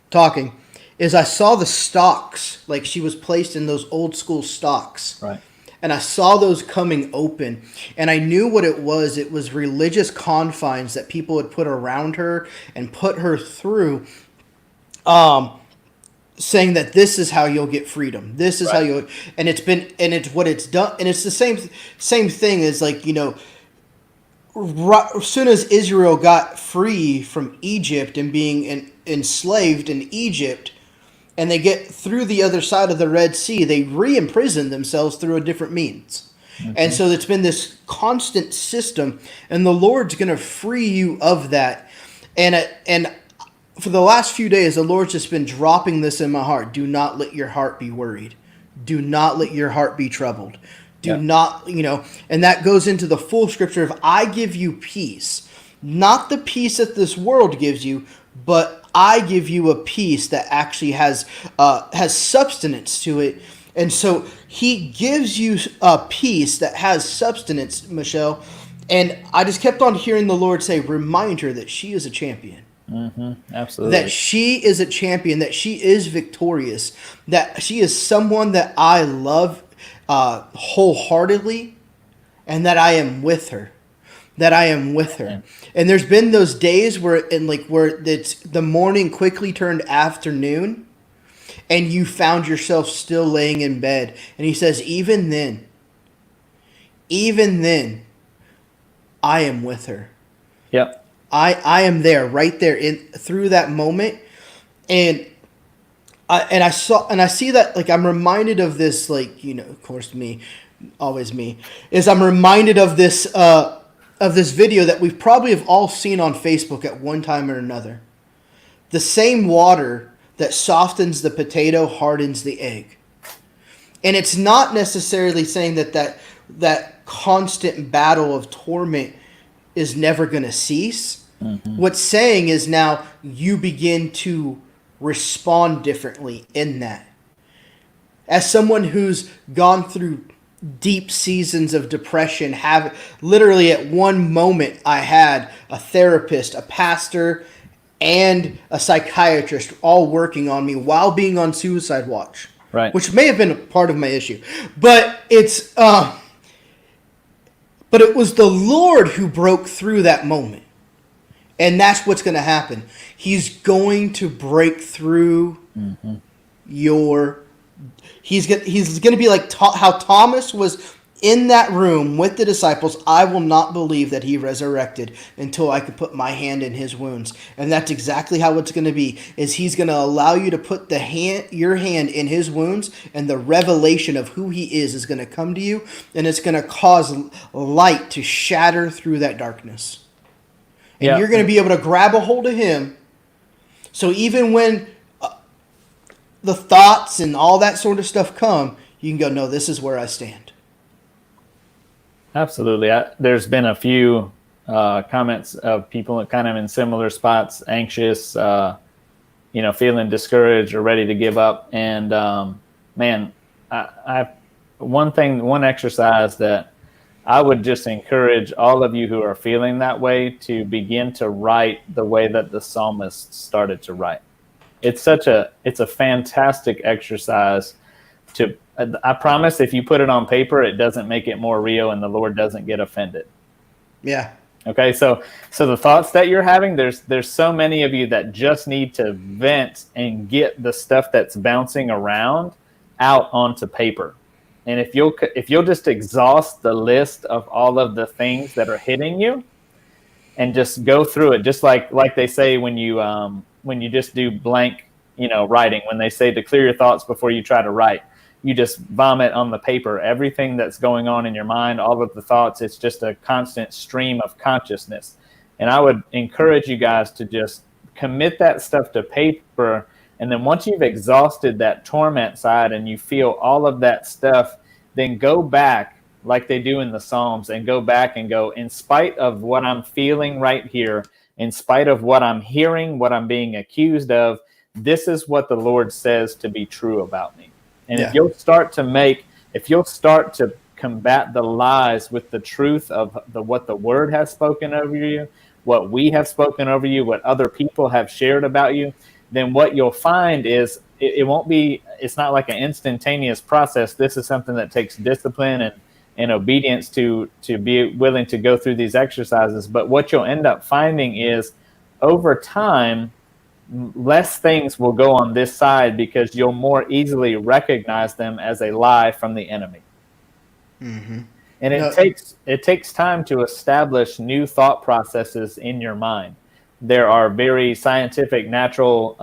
talking, is I saw the stocks, like she was placed in those old school stocks. Right. And I saw those coming open, and I knew what it was. It was religious confines that people had put around her and put her through, saying that this is how you'll get freedom. This is how you'll, and it's what it's done. And it's the same thing as, like, as soon as Israel got free from Egypt and being enslaved in Egypt, and they get through the other side of the Red Sea, they re-imprison themselves through a different means. Mm-hmm. And so it's been this constant system, and the Lord's going to free you of that. And for the last few days, the Lord's just been dropping this in my heart. Do not let your heart be worried. Do not let your heart be troubled. Do not, and that goes into the full scripture of, I give you peace. Not the peace that this world gives you, but I give you a peace that actually has substance to it, And so he gives you a peace that has substance, Michelle. And I just kept on hearing the Lord say, remind her that she is a champion. Absolutely. That she is a champion, that she is victorious, that she is someone that I love wholeheartedly, and that I am with her. That I am with her. And there's been those days where it's the morning quickly turned afternoon, and you found yourself still laying in bed. And he says, even then, I am with her. Yep. I am there, right there through that moment. And I see that, like, I'm reminded of this, like, of course, always me, is I'm reminded of this video that we've probably have all seen on Facebook at one time or another. The same water that softens the potato hardens the egg. And it's not necessarily saying that constant battle of torment is never going to cease. Mm-hmm. What's saying is now you begin to respond differently in that. As someone who's gone through deep seasons of depression, literally at one moment I had a therapist, a pastor, and a psychiatrist all working on me while being on suicide watch. Right. Which may have been a part of my issue. But it was the Lord who broke through that moment. And that's what's going to happen. He's going to break through He's going to be like how Thomas was in that room with the disciples. I will not believe that he resurrected until I could put my hand in his wounds. And that's exactly how it's going to be. Is he's going to allow you to put your hand in his wounds, and the revelation of who he is going to come to you, and it's going to cause light to shatter through that darkness. And you're going to be able to grab a hold of him. So even when the thoughts and all that sort of stuff come, you can go, no, this is where I stand. Absolutely. There's been a few comments of people kind of in similar spots, anxious, feeling discouraged or ready to give up. And one exercise that I would just encourage all of you who are feeling that way to begin to write the way that the psalmist started to write. It's a fantastic exercise I promise if you put it on paper, it doesn't make it more real and the Lord doesn't get offended. Yeah. Okay. So the thoughts that you're having, there's so many of you that just need to vent and get the stuff that's bouncing around out onto paper. And if you'll just exhaust the list of all of the things that are hitting you and just go through it, just like they say when you just do blank, writing, when they say to clear your thoughts before you try to write, you just vomit on the paper everything that's going on in your mind, all of the thoughts. It's just a constant stream of consciousness. And I would encourage you guys to just commit that stuff to paper. And then once you've exhausted that torment side and you feel all of that stuff, then go back like they do in the Psalms and go back and go, in spite of what I'm feeling right here, in spite of what I'm hearing, what I'm being accused of, this is what the Lord says to be true about me. And if you'll start to combat the lies with the truth of what the Word has spoken over you, what we have spoken over you, what other people have shared about you, then what you'll find is it's not like an instantaneous process. This is something that takes discipline and obedience to be willing to go through these exercises. But what you'll end up finding is over time, less things will go on this side because you'll more easily recognize them as a lie from the enemy. Mm-hmm. And it takes time to establish new thought processes in your mind. There are very scientific, natural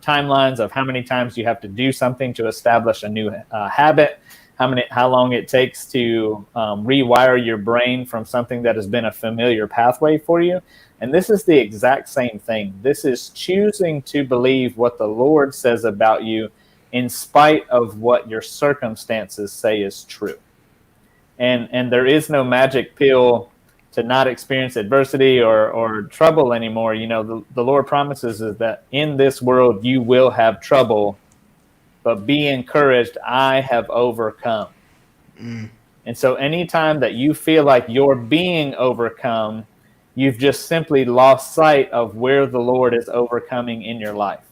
timelines of how many times you have to do something to establish a new habit, how long it takes to rewire your brain from something that has been a familiar pathway for you. And this is the exact same thing. This is choosing to believe what the Lord says about you in spite of what your circumstances say is true. And there is no magic pill to not experience adversity or trouble anymore. The Lord promises is that in this world you will have trouble, but be encouraged. I have overcome. And so anytime that you feel like you're being overcome, you've just simply lost sight of where the Lord is overcoming in your life.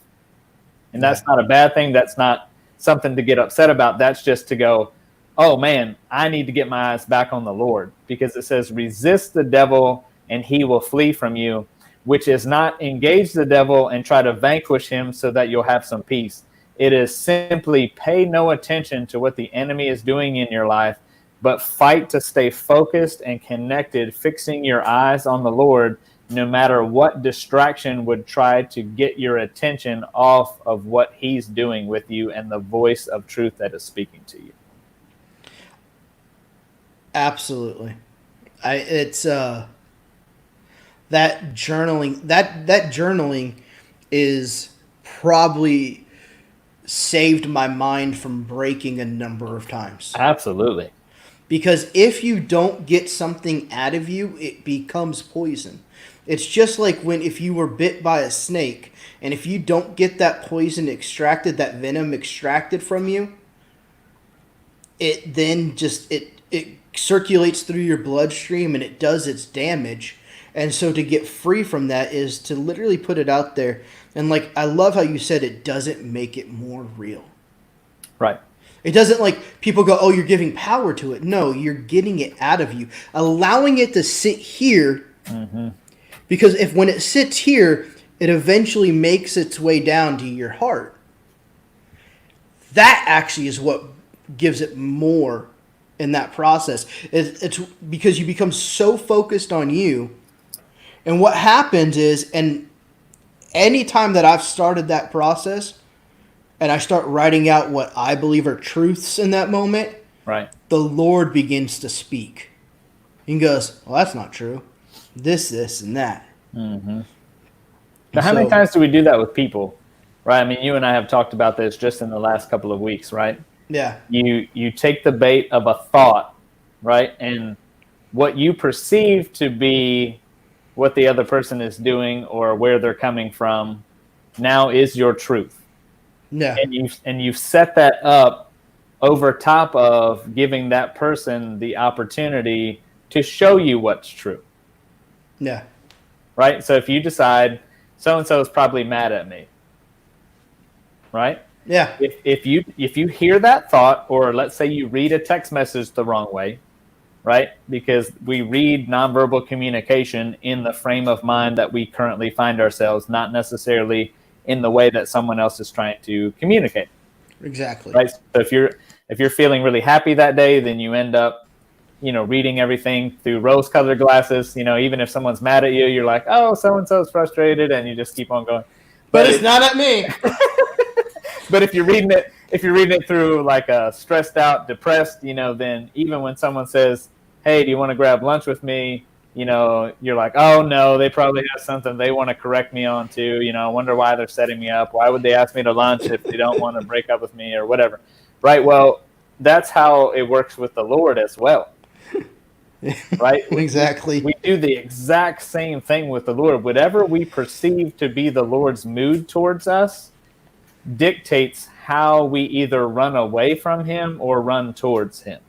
And that's not a bad thing. That's not something to get upset about. That's just to go, oh man, I need to get my eyes back on the Lord, because it says, resist the devil and he will flee from you, which is not engage the devil and try to vanquish him so that you'll have some peace. It is simply pay no attention to what the enemy is doing in your life, but fight to stay focused and connected, fixing your eyes on the Lord, no matter what distraction would try to get your attention off of what he's doing with you and the voice of truth that is speaking to you. Absolutely. It's that journaling is probably saved my mind from breaking a number of times. Absolutely. Because if you don't get something out of you, it becomes poison. It's just like if you were bit by a snake, and if you don't get that poison extracted, that venom extracted from you, it then it circulates through your bloodstream and it does its damage. And so to get free from that is to literally put it out there. And I love how you said it doesn't make it more real. Right. It doesn't people go, oh, you're giving power to it. No, you're getting it out of you. Allowing it to sit here. Mm-hmm. Because when it sits here, it eventually makes its way down to your heart. That actually is what gives it more in that process. It's because you become so focused on you. And what happens is, and any time that I've started that process, and I start writing out what I believe are truths in that moment, right, the Lord begins to speak. He goes, well, that's not true. This, and that. Mm-hmm. Now, how many times do we do that with people? Right? I mean, you and I have talked about this just in the last couple of weeks, right? Yeah. You take the bait of a thought, right? And what you perceive to be what the other person is doing or where they're coming from now is your truth. Yeah. And you've set that up over top of giving that person the opportunity to show you what's true. Yeah. Right? So if you decide so-and-so is probably mad at me, right? Yeah. If you hear that thought, or let's say you read a text message the wrong way, right? Because we read nonverbal communication in the frame of mind that we currently find ourselves, not necessarily in the way that someone else is trying to communicate. Exactly. Right? So if you're feeling really happy that day, then you end up, reading everything through rose-colored glasses. Even if someone's mad at you, you're like, oh, so-and-so's frustrated, and you just keep on going. But it's not at me. But if you're reading it through a stressed out, depressed, then even when someone says, hey, do you want to grab lunch with me? You're like, oh no, they probably have something they want to correct me on too. I wonder why they're setting me up. Why would they ask me to lunch if they don't want to break up with me or whatever? Right. Well, that's how it works with the Lord as well. Right. Exactly. We do the exact same thing with the Lord. Whatever we perceive to be the Lord's mood towards us dictates how we either run away from him or run towards him.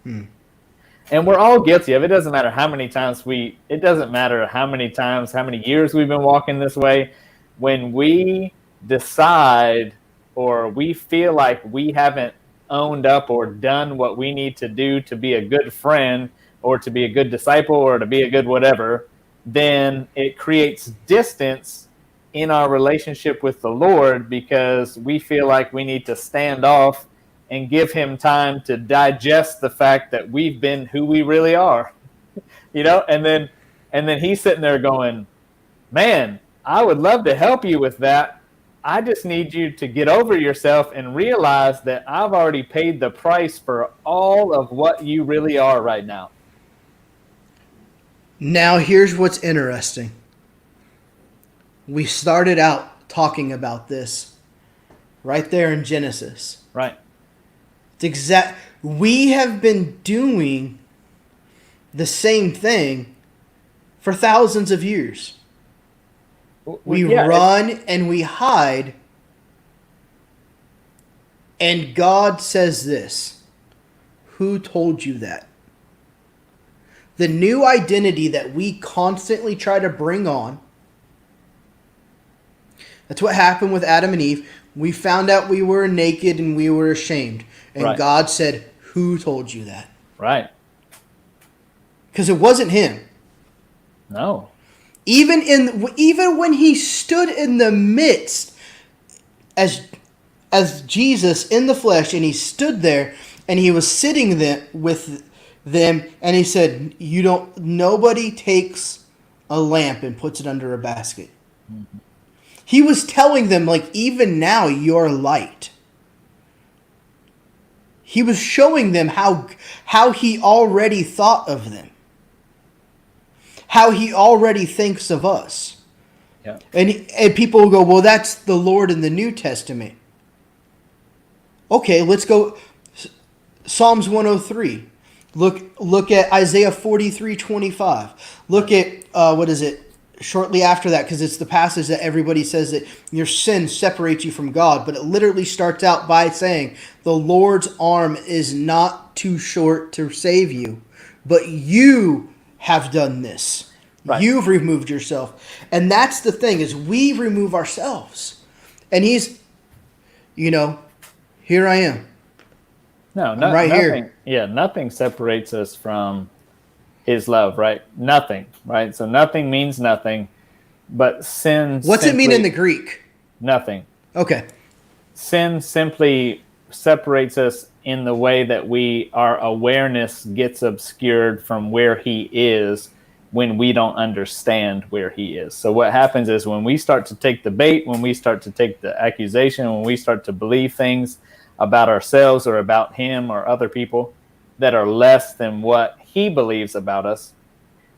And we're all guilty of it. It doesn't matter how many times how many years we've been walking this way. When we decide or we feel like we haven't owned up or done what we need to do to be a good friend or to be a good disciple or to be a good whatever, then it creates distance in our relationship with the Lord, because we feel like we need to stand off and give him time to digest the fact that we've been who we really are, and then he's sitting there going, man, I would love to help you with that. I just need you to get over yourself and realize that I've already paid the price for all of what you really are right now. Now, here's what's interesting. We started out talking about this right there in Genesis. Right. We have been doing the same thing for thousands of years. We run and we hide And God says this. Who told you that? The new identity that we constantly try to bring on. That's what happened with Adam and Eve. We found out we were naked and we were ashamed. And Right. God said, who told you that? Right. Because it wasn't him. No. Even when he stood in the midst as Jesus in the flesh, and he stood there and he was sitting there with them, and he said, nobody takes a lamp and puts it under a basket. Mm-hmm. He was telling them, like, even now you're light. He was showing them how he already thought of them. How he already thinks of us. Yeah. And people will go, well, that's the Lord in the New Testament. Okay, let's go. Psalms 103. Look at Isaiah 43:25. Look at, shortly after that, because it's the passage that everybody says that your sin separates you from God. But it literally starts out by saying, the Lord's arm is not too short to save you, but you have done this. Right. You've removed yourself. And that's the thing, is we remove ourselves. And he's, here I am. No, right nothing, here. Yeah, nothing separates us from his love, right? Nothing, right? So nothing means nothing, but sin. What's it mean in the Greek? Nothing. Okay. Sin simply separates us in the way that our awareness gets obscured from where he is when we don't understand where he is. So what happens is when we start to take the bait, when we start to take the accusation, when we start to believe things about ourselves or about him or other people that are less than what he believes about us,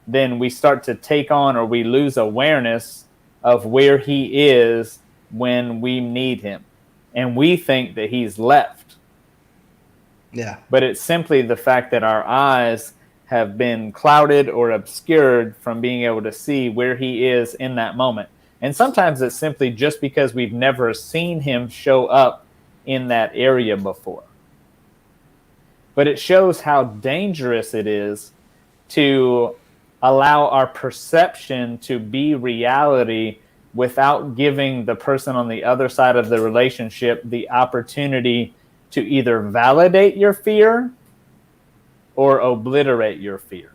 then we start to take on, or we lose awareness of where he is when we need him. And we think that he's left. Yeah. But it's simply the fact that our eyes have been clouded or obscured from being able to see where he is in that moment. And sometimes it's simply just because we've never seen him show up in that area before. But it shows how dangerous it is to allow our perception to be reality without giving the person on the other side of the relationship the opportunity to either validate your fear or obliterate your fear.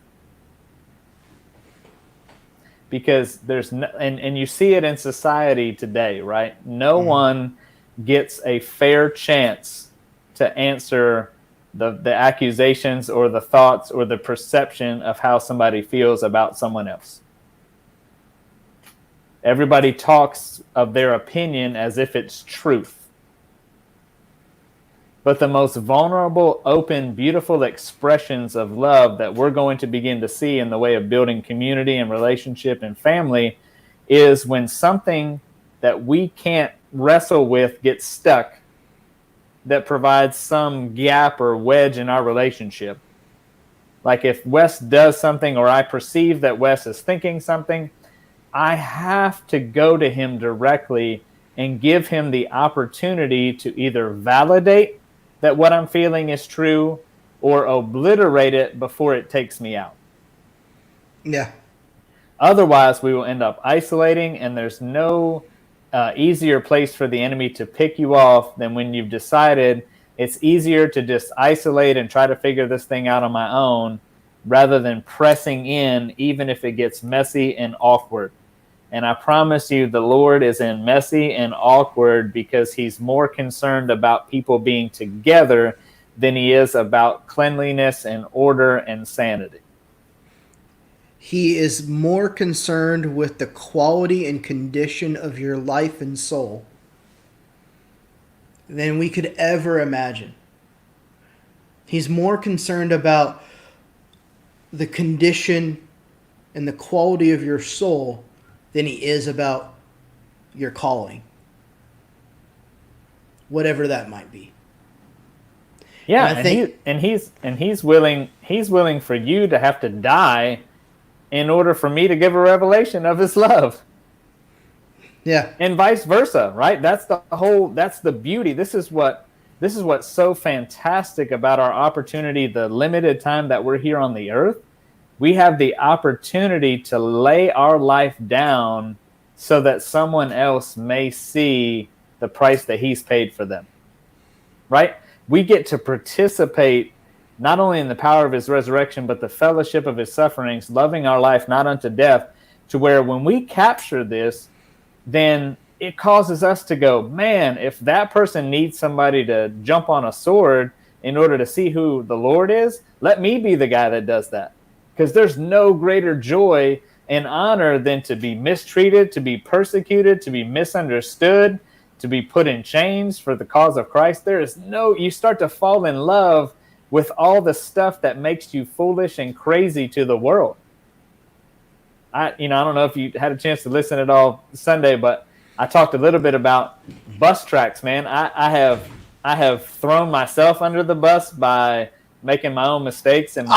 Because there's no, and you see it in society today, right? No one gets a fair chance to answer the accusations or the thoughts or the perception of how somebody feels about someone else. Everybody talks of their opinion as if it's truth. But the most vulnerable, open, beautiful expressions of love that we're going to begin to see in the way of building community and relationship and family is when something that we can't wrestle with gets stuck, that provides some gap or wedge in our relationship. Like if Wes does something, or I perceive that Wes is thinking something, I have to go to him directly and give him the opportunity to either validate that what I'm feeling is true or obliterate it before it takes me out. Yeah. Otherwise, we will end up isolating, and there's no easier place for the enemy to pick you off than when you've decided it's easier to just isolate and try to figure this thing out on my own rather than pressing in, even if it gets messy and awkward. And I promise you, the Lord is in messy and awkward because he's more concerned about people being together than he is about cleanliness and order and sanity. He is more concerned with the quality and condition of your life and soul than we could ever imagine. He's more concerned about the condition and the quality of your soul than he is about your calling, whatever that might be. Yeah, he's willing for you to have to die in order for me to give a revelation of his love. Yeah. And vice versa, right? That's the beauty. This is what this is what's so fantastic about our opportunity, the limited time that we're here on the earth. We have the opportunity to lay our life down so that someone else may see the price that he's paid for them, right? We get to participate not only in the power of his resurrection, but the fellowship of his sufferings, loving our life not unto death, to where when we capture this, then it causes us to go, man, if that person needs somebody to jump on a sword in order to see who the Lord is, let me be the guy that does that. Because there's no greater joy and honor than to be mistreated, to be persecuted, to be misunderstood, to be put in chains for the cause of Christ. You start to fall in love with all the stuff that makes you foolish and crazy to the world. I don't know if you had a chance to listen at all Sunday, but I talked a little bit about bus tracks, man. I have thrown myself under the bus by making my own mistakes and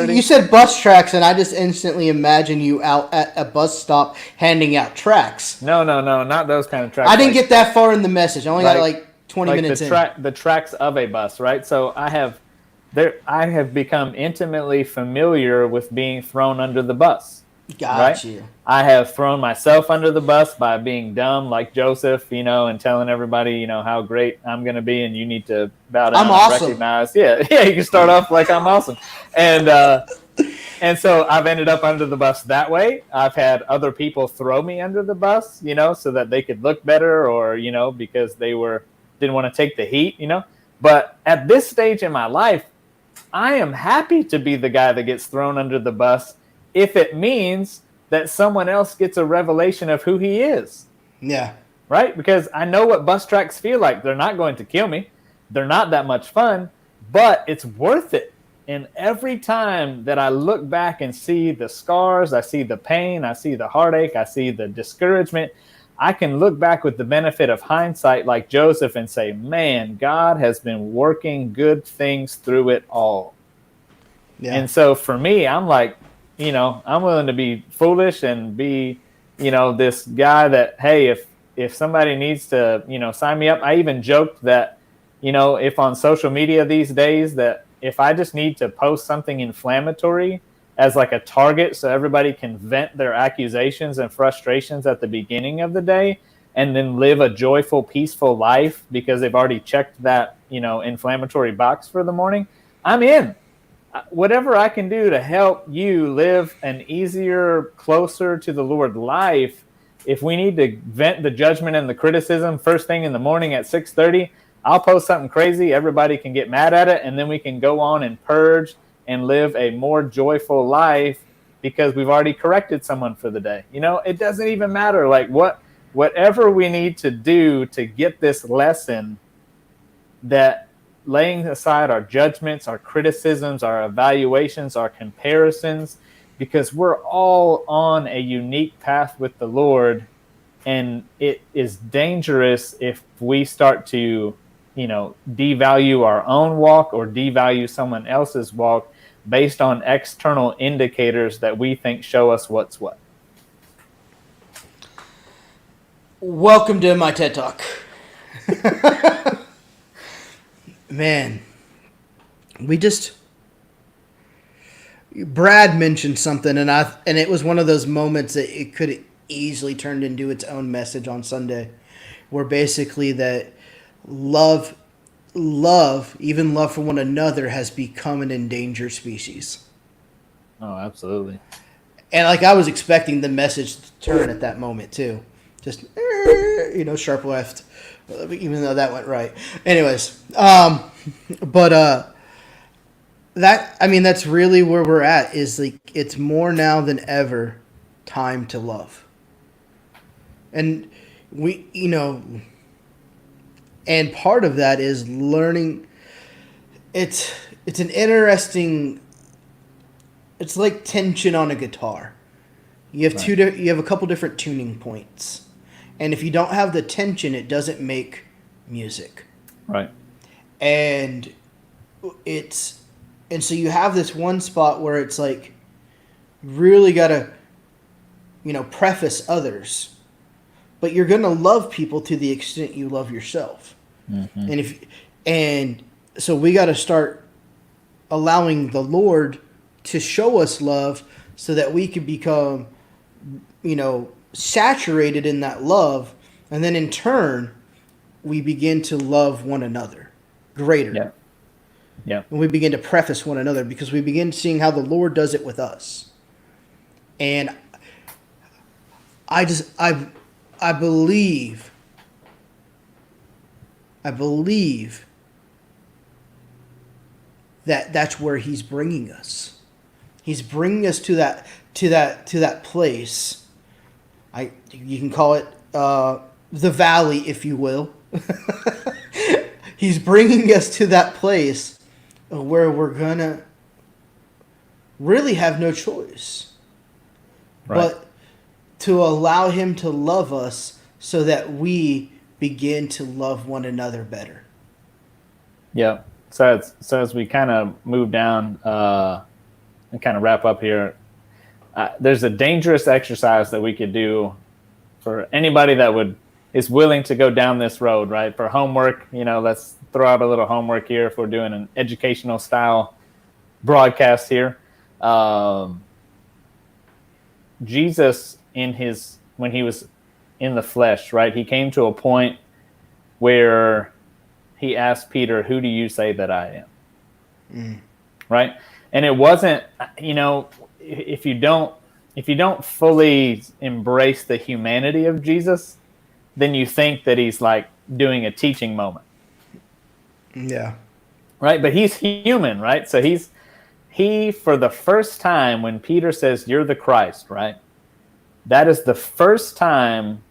you said bus tracks, and I just instantly imagine you out at a bus stop handing out tracks. No, not those kind of tracks. I didn't get that far in the message. I only got like 20 minutes in. The tracks of a bus, right? So I have become intimately familiar with being thrown under the bus. Got you. I have thrown myself under the bus by being dumb like Joseph, and telling everybody, how great I'm going to be, and you need to bow down and awesome. Recognize. Yeah, you can start off like I'm awesome. And so I've ended up under the bus that way. I've had other people throw me under the bus, so that they could look better, or, because they didn't want to take the heat, But at this stage in my life, I am happy to be the guy that gets thrown under the bus if it means that someone else gets a revelation of who he is. Yeah. Right? Because I know what bus tracks feel like. They're not going to kill me. They're not that much fun, but it's worth it. And every time that I look back and see the scars, I see the pain, I see the heartache, I see the discouragement, I can look back with the benefit of hindsight like Joseph and say, man, God has been working good things through it all. Yeah. And so for me, I'm like, I'm willing to be foolish and be, this guy that, hey, if somebody needs to, sign me up. I even joked that, if on social media these days, that if I just need to post something inflammatory as like a target so everybody can vent their accusations and frustrations at the beginning of the day and then live a joyful, peaceful life because they've already checked that, inflammatory box for the morning, I'm in. Whatever I can do to help you live an easier, closer to the Lord life. If we need to vent the judgment and the criticism first thing in the morning at 6:30, I'll post something crazy. Everybody can get mad at it, and then we can go on and purge and live a more joyful life because we've already corrected someone for the day. It doesn't even matter. Like whatever we need to do to get this lesson, that laying aside our judgments, our criticisms, our evaluations, our comparisons, because we're all on a unique path with the Lord, and it is dangerous if we start to, devalue our own walk or devalue someone else's walk based on external indicators that we think show us what's what. Welcome to my TED Talk. Man, Brad mentioned something, and it was one of those moments that it could easily turned into its own message on Sunday, where basically that love, even love for one another, has become an endangered species. Oh, absolutely. And I was expecting the message to turn at that moment too, just sharp left. Even though that went right. Anyways, that's really where we're at, is it's more now than ever time to love. And and part of that is learning. It's an interesting, it's like tension on a guitar. You have you have a couple different tuning points. And if you don't have the tension, it doesn't make music. Right. And so you have this one spot where it's like, really got to, preface others. But you're going to love people to the extent you love yourself. Mm-hmm. And so we got to start allowing the Lord to show us love so that we can become, saturated in that love. And then in turn, we begin to love one another greater. Yeah. Yeah. And we begin to preface one another because we begin seeing how the Lord does it with us. And I believe that that's where he's bringing us. He's bringing us to that place. You can call it the valley, if you will. He's bringing us to that place where we're gonna really have no choice, but to allow him to love us so that we begin to love one another better. Yeah. So as we kind of move down and kind of wrap up here, there's a dangerous exercise that we could do for anybody that is willing to go down this road, right? For homework, let's throw out a little homework here if we're doing an educational style broadcast here. Jesus when he was in the flesh, right? He came to a point where he asked Peter, "Who do you say that I am?" Right? And it wasn't, if you don't fully embrace the humanity of Jesus, then you think that he's like doing a teaching moment. Yeah. Right? But he's human, right? So he for the first time when Peter says, "You're the Christ," right? That is the first time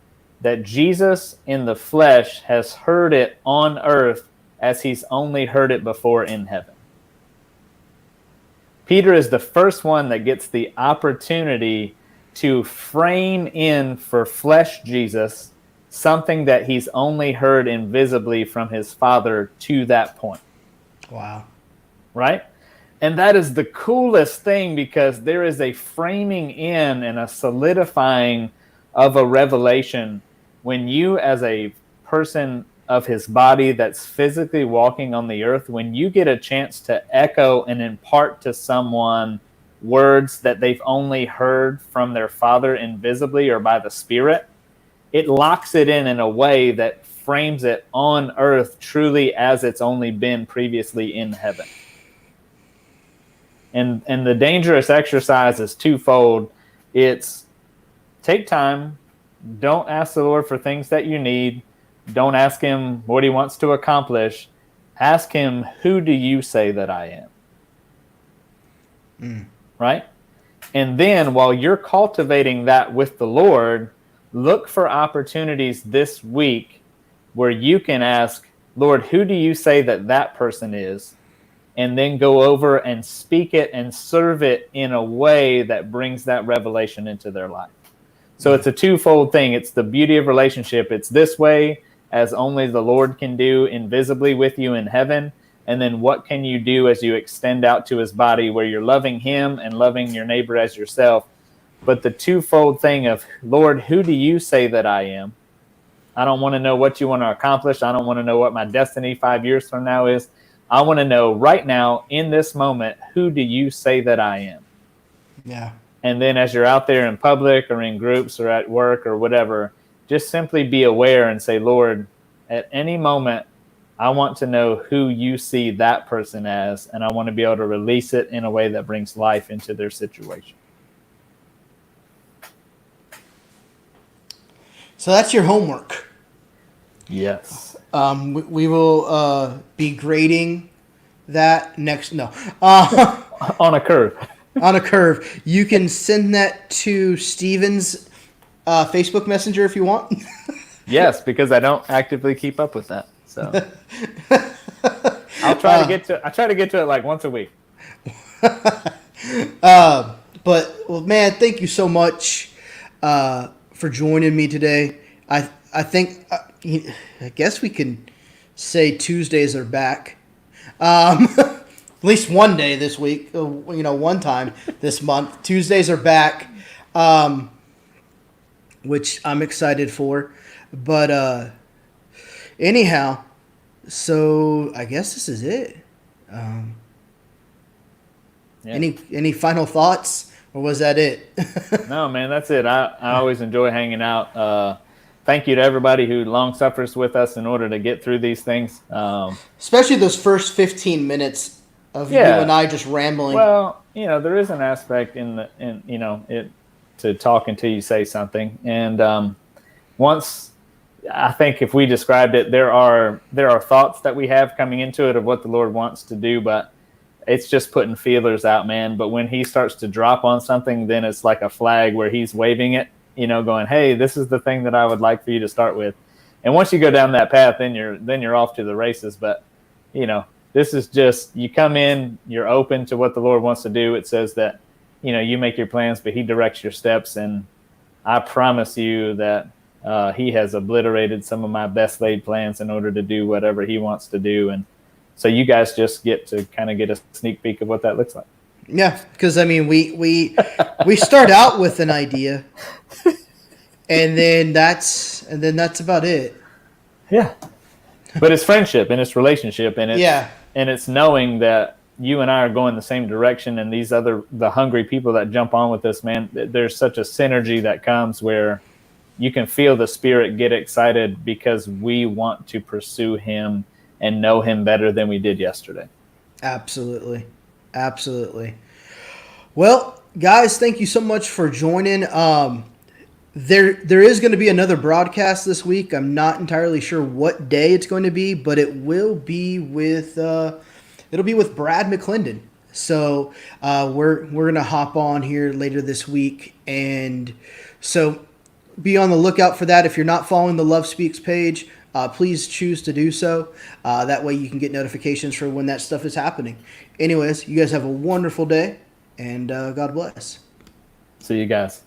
that Jesus in the flesh has heard it on earth as he's only heard it before in heaven. Peter is the first one that gets the opportunity to frame in for flesh Jesus something that he's only heard invisibly from his Father to that point. Wow. Right? And that is the coolest thing because there is a framing in and a solidifying of a revelation when you, as a person of his body that's physically walking on the earth, when you get a chance to echo and impart to someone words that they've only heard from their Father invisibly or by the Spirit, it locks it in a way that frames it on earth truly as it's only been previously in heaven. And the dangerous exercise is twofold. It's take time. Don't ask the Lord for things that you need. Don't ask him what he wants to accomplish. Ask him, who do you say that I am? Right? And then while you're cultivating that with the Lord, look for opportunities this week where you can ask, Lord, who do you say that person is? And then go over and speak it and serve it in a way that brings that revelation into their life. So it's a twofold thing. It's the beauty of relationship. It's this way, as only the Lord can do invisibly with you in heaven. And then what can you do as you extend out to his body where you're loving him and loving your neighbor as yourself. But the twofold thing of, Lord, who do you say that I am? I don't want to know what you want to accomplish. I don't want to know what my destiny 5 years from now is. I want to know right now, in this moment, who do you say that I am? Yeah. And then as you're out there in public or in groups or at work or whatever, just simply be aware and say, Lord, at any moment, I want to know who you see that person as, and I want to be able to release it in a way that brings life into their situation. So that's your homework. Yes. We will be grading that next. No. On a curve. On a curve. You can send that to Steven's Facebook Messenger if you want. Yes, because I don't actively keep up with that. So I'll try to get to. I try to get to it like once a week. But well, man, thank you so much for joining me today. I think I guess we can say Tuesdays are back. At least one day this week. One time this month. Tuesdays are back, which I'm excited for. But anyhow, So I guess this is it. Yeah. Any final thoughts, or was that it? No, man, that's it. I always enjoy hanging out. Thank you to everybody who long suffers with us in order to get through these things. Especially those first 15 minutes of you Yeah. and I just rambling. Well, there is an aspect in it to talk until you say something, and once I think if we described it, there are thoughts that we have coming into it of what the Lord wants to do, but it's just putting feelers out, man. But when He starts to drop on something, then it's like a flag where He's waving it, going, "Hey, this is the thing that I would like for you to start with." And once you go down that path, then you're off to the races. But this is just, you come in, you're open to what the Lord wants to do. It says that you make your plans, but He directs your steps, and I promise you that He has obliterated some of my best laid plans in order to do whatever He wants to do. And so you guys just get to kind of get a sneak peek of what that looks like. Yeah, because I mean, we start out with an idea, and then that's about it. Yeah, but it's friendship and it's relationship, and it's knowing that you and I are going the same direction, and the hungry people that jump on with this, man, there's such a synergy that comes where you can feel the Spirit get excited because we want to pursue Him and know Him better than we did yesterday. Absolutely. Well, guys, thank you so much for joining. There is going to be another broadcast this week. I'm not entirely sure what day it's going to be, but it will be with it'll be with Brad McClendon. So we're going to hop on here later this week, and so be on the lookout for that. If you're not following the Love Speaks page, please choose to do so. That way you can get notifications for when that stuff is happening. Anyways, you guys have a wonderful day, and God bless. See you guys.